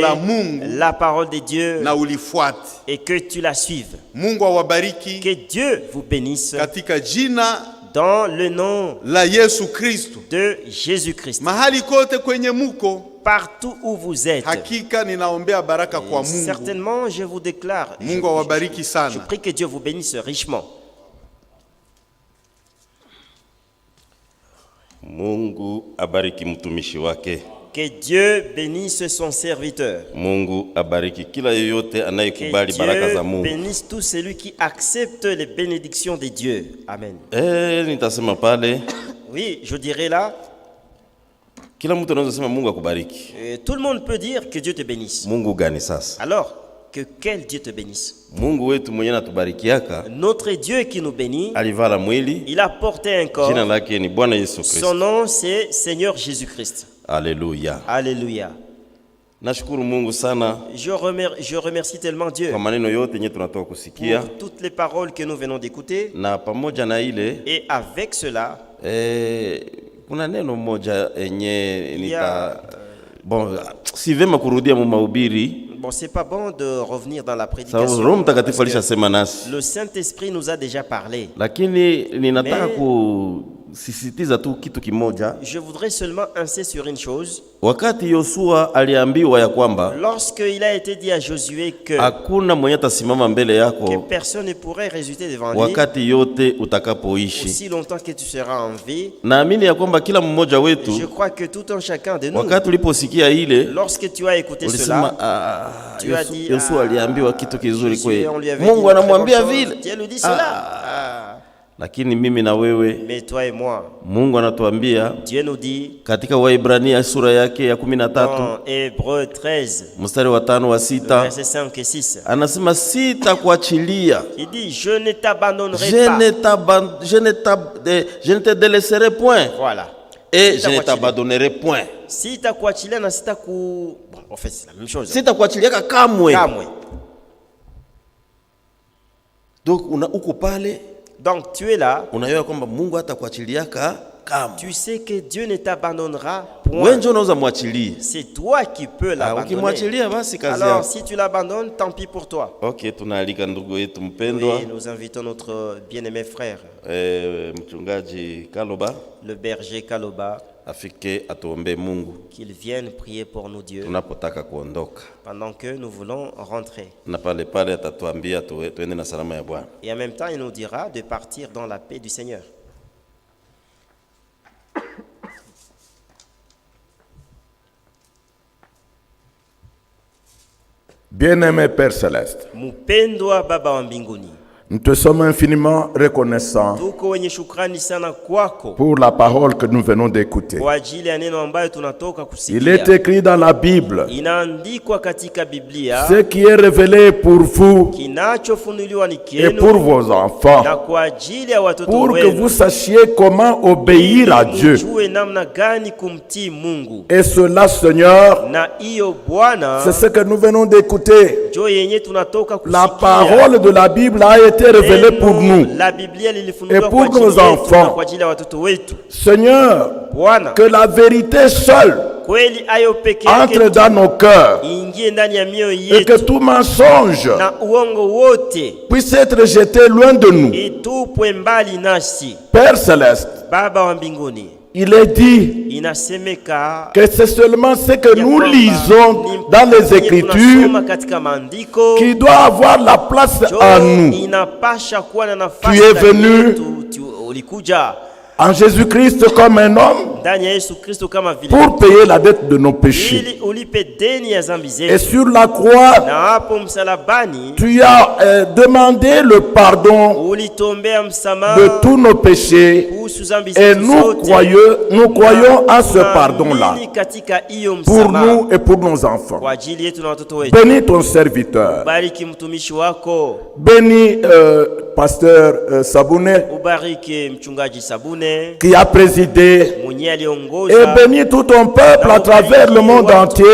la parole de Dieu na ulifuate, et que tu la suives. Mungu awabariki. Que Dieu vous bénisse katika jina dans le nom la Yesu Kristo, de Jésus-Christ. Mahali kote kwenye muko, partout où vous êtes, hakika ninaombea baraka kwa Mungu. Certainement je vous déclare, Mungu awabariki sana. Je prie que Dieu vous bénisse richement. Mungu abariki mtumishi wake. Que Dieu bénisse son serviteur. Mungu abariki kila yeyote anayekubali baraka za Mungu. Que Dieu bénisse tout celui qui accepte les bénédictions de Dieu. Amen. Nitasema pale. Oui, je dirais là. Kila mtu anaweza sema Mungu akubariki. Tout le monde peut dire que Dieu te bénisse. Mungu gani sasa? Alors, que quel Dieu te bénisse. Mungu wetu mwenye anatubarikiaka. Notre Dieu qui nous bénit. Alivala mwili. Il a porté un corps. Jina lake ni Bwana Yesu Kristo. Son nom c'est Seigneur Jésus-Christ. Alléluia. Alléluia. Nashukuru Mungu sana. Je remercie tellement Dieu. Kwa maneno yote yenye tunatoka kusikia. Pour toutes les paroles que nous venons d'écouter. Na pamoja na ile. Et avec cela. Kuna neno moja enye nita bon si vema kurudia mu mahubiri. Bon, c'est pas bon de revenir dans la prédication. Le Saint-Esprit nous a déjà parlé. Lakini ninataka kusisitiza tu kitu kimoja. Je voudrais seulement insister sur une chose. Wakati Yoshua aliambiwa ya kwamba lorsqu'il a été dit à Josué que hakuna mwenye atasimama mbele yako, que personne ne pourrait résister devant lui wakati yote utakapoishi, aussi longtemps que tu seras en vie. Naamini ya kwamba kila mmoja wetu, je crois que tout un chacun de nous, wakati uliposikia ile, lorsque tu as écouté cela, tu as dit Yoshua aliambiwa kitu kizuri kweli. Mungu anamwambia vile. Dieu lui dit cela. Lakini mimi na wewe, mais toi et moi, Mungu anatuambia, Dieu nous dit katika Waebrania sura yake ya 13, dans Hébreux 13, mstari wa 5 wa 6, verset 5 et 6, anasema sitakuachilia. Il dit je ne t'abandonnerai pas. Je ne te délaisserai point. Voilà. Et je ne t'abandonnerai point. Sitakuachilia na sitaku, bon, en fait c'est la même chose. Sitakuachilia kamwe. Kamwe. Donc uko pale. Donc tu es là. Unajua kwamba Mungu hatakuachiliaka kamwe. Tu sais que Dieu ne t'abandonnera point. Wewe ndio unaweza muachilia. C'est toi qui peux l'abandonner. Ukimwachilia basi kazi yako. Alors si tu l'abandonnes, tant pis pour toi. Okay, tunaalika ndugu yetu mpendwa. Oui, nous invitons notre bien-aimé frère. Mchungaji Kaloba. Le berger Kaloba. Afike atuombe Mungu. Qu'il vienne prier pour nous Dieu. Tunapotaka kuondoka. Pendant que nous voulons rentrer. Na pale atatuambia tuende na salama ya Bwana. Et en même temps, il nous dira de partir dans la paix du Seigneur. Bien-aimé Père Céleste, Mupendwa Baba wa mbinguni, Nous te sommes infiniment reconnaissants pour la parole que nous venons d'écouter. Il est écrit dans la Bible ce qui est révélé pour vous et pour vos enfants, pour que vous sachiez comment obéir à Dieu. Et cela, Seigneur, c'est ce que nous venons d'écouter. La parole de la Bible a été révélée pour nous et pour nos enfants. Seigneur, que la vérité seule entre dans nos cœurs et que tout mensonge puisse être jeté loin de nous. Père céleste, il est dit que c'est seulement ce que nous lisons dans les Écritures qui doit avoir la place en nous. Tu es venu en Jésus-Christ comme un homme pour payer la dette de nos péchés. Et sur la croix, tu as demandé le pardon de tous nos péchés et nous croyons en ce pardon-là pour nous et pour nos enfants. Bénis ton serviteur. Bénis pasteur Sabouné qui a présidé, et bénis tout ton peuple à travers le monde entier.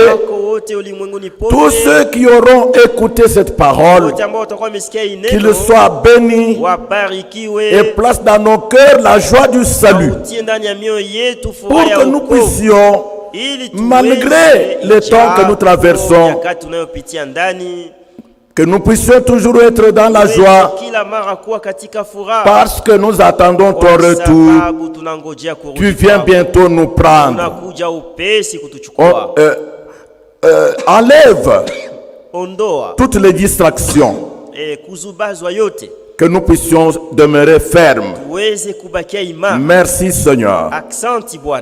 Tous ceux qui auront écouté cette parole, qu'ils soient bénis et place dans nos cœurs la joie du salut, pour que nous puissions, malgré les temps que nous traversons, que nous puissions toujours être dans la joie parce que nous attendons ton retour. Tu viens bientôt nous prendre. Enlève toutes les distractions, que nous puissions demeurer fermes. Merci Seigneur.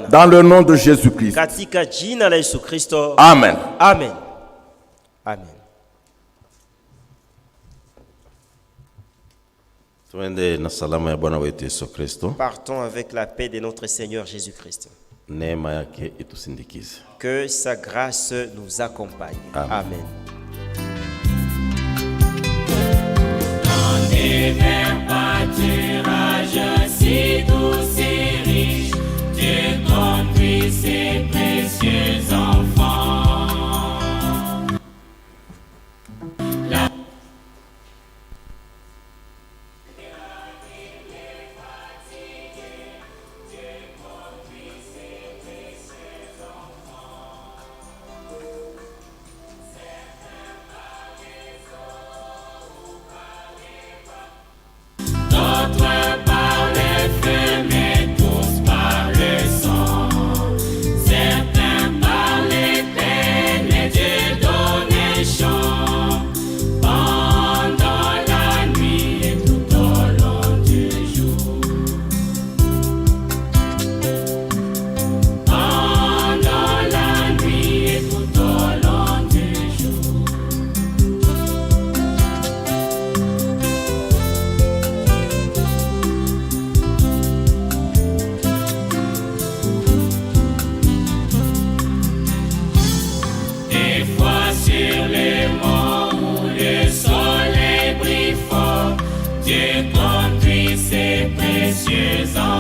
Dans le nom de Jésus-Christ. Amen. Amen. Amen. Partons avec la paix de notre Seigneur Jésus-Christ. Que sa grâce nous accompagne. Amen. Dans des verts pâturages si doux, si riches, Dieu conduit ses précieux enfants. Dieu conduit ses précieux enfants.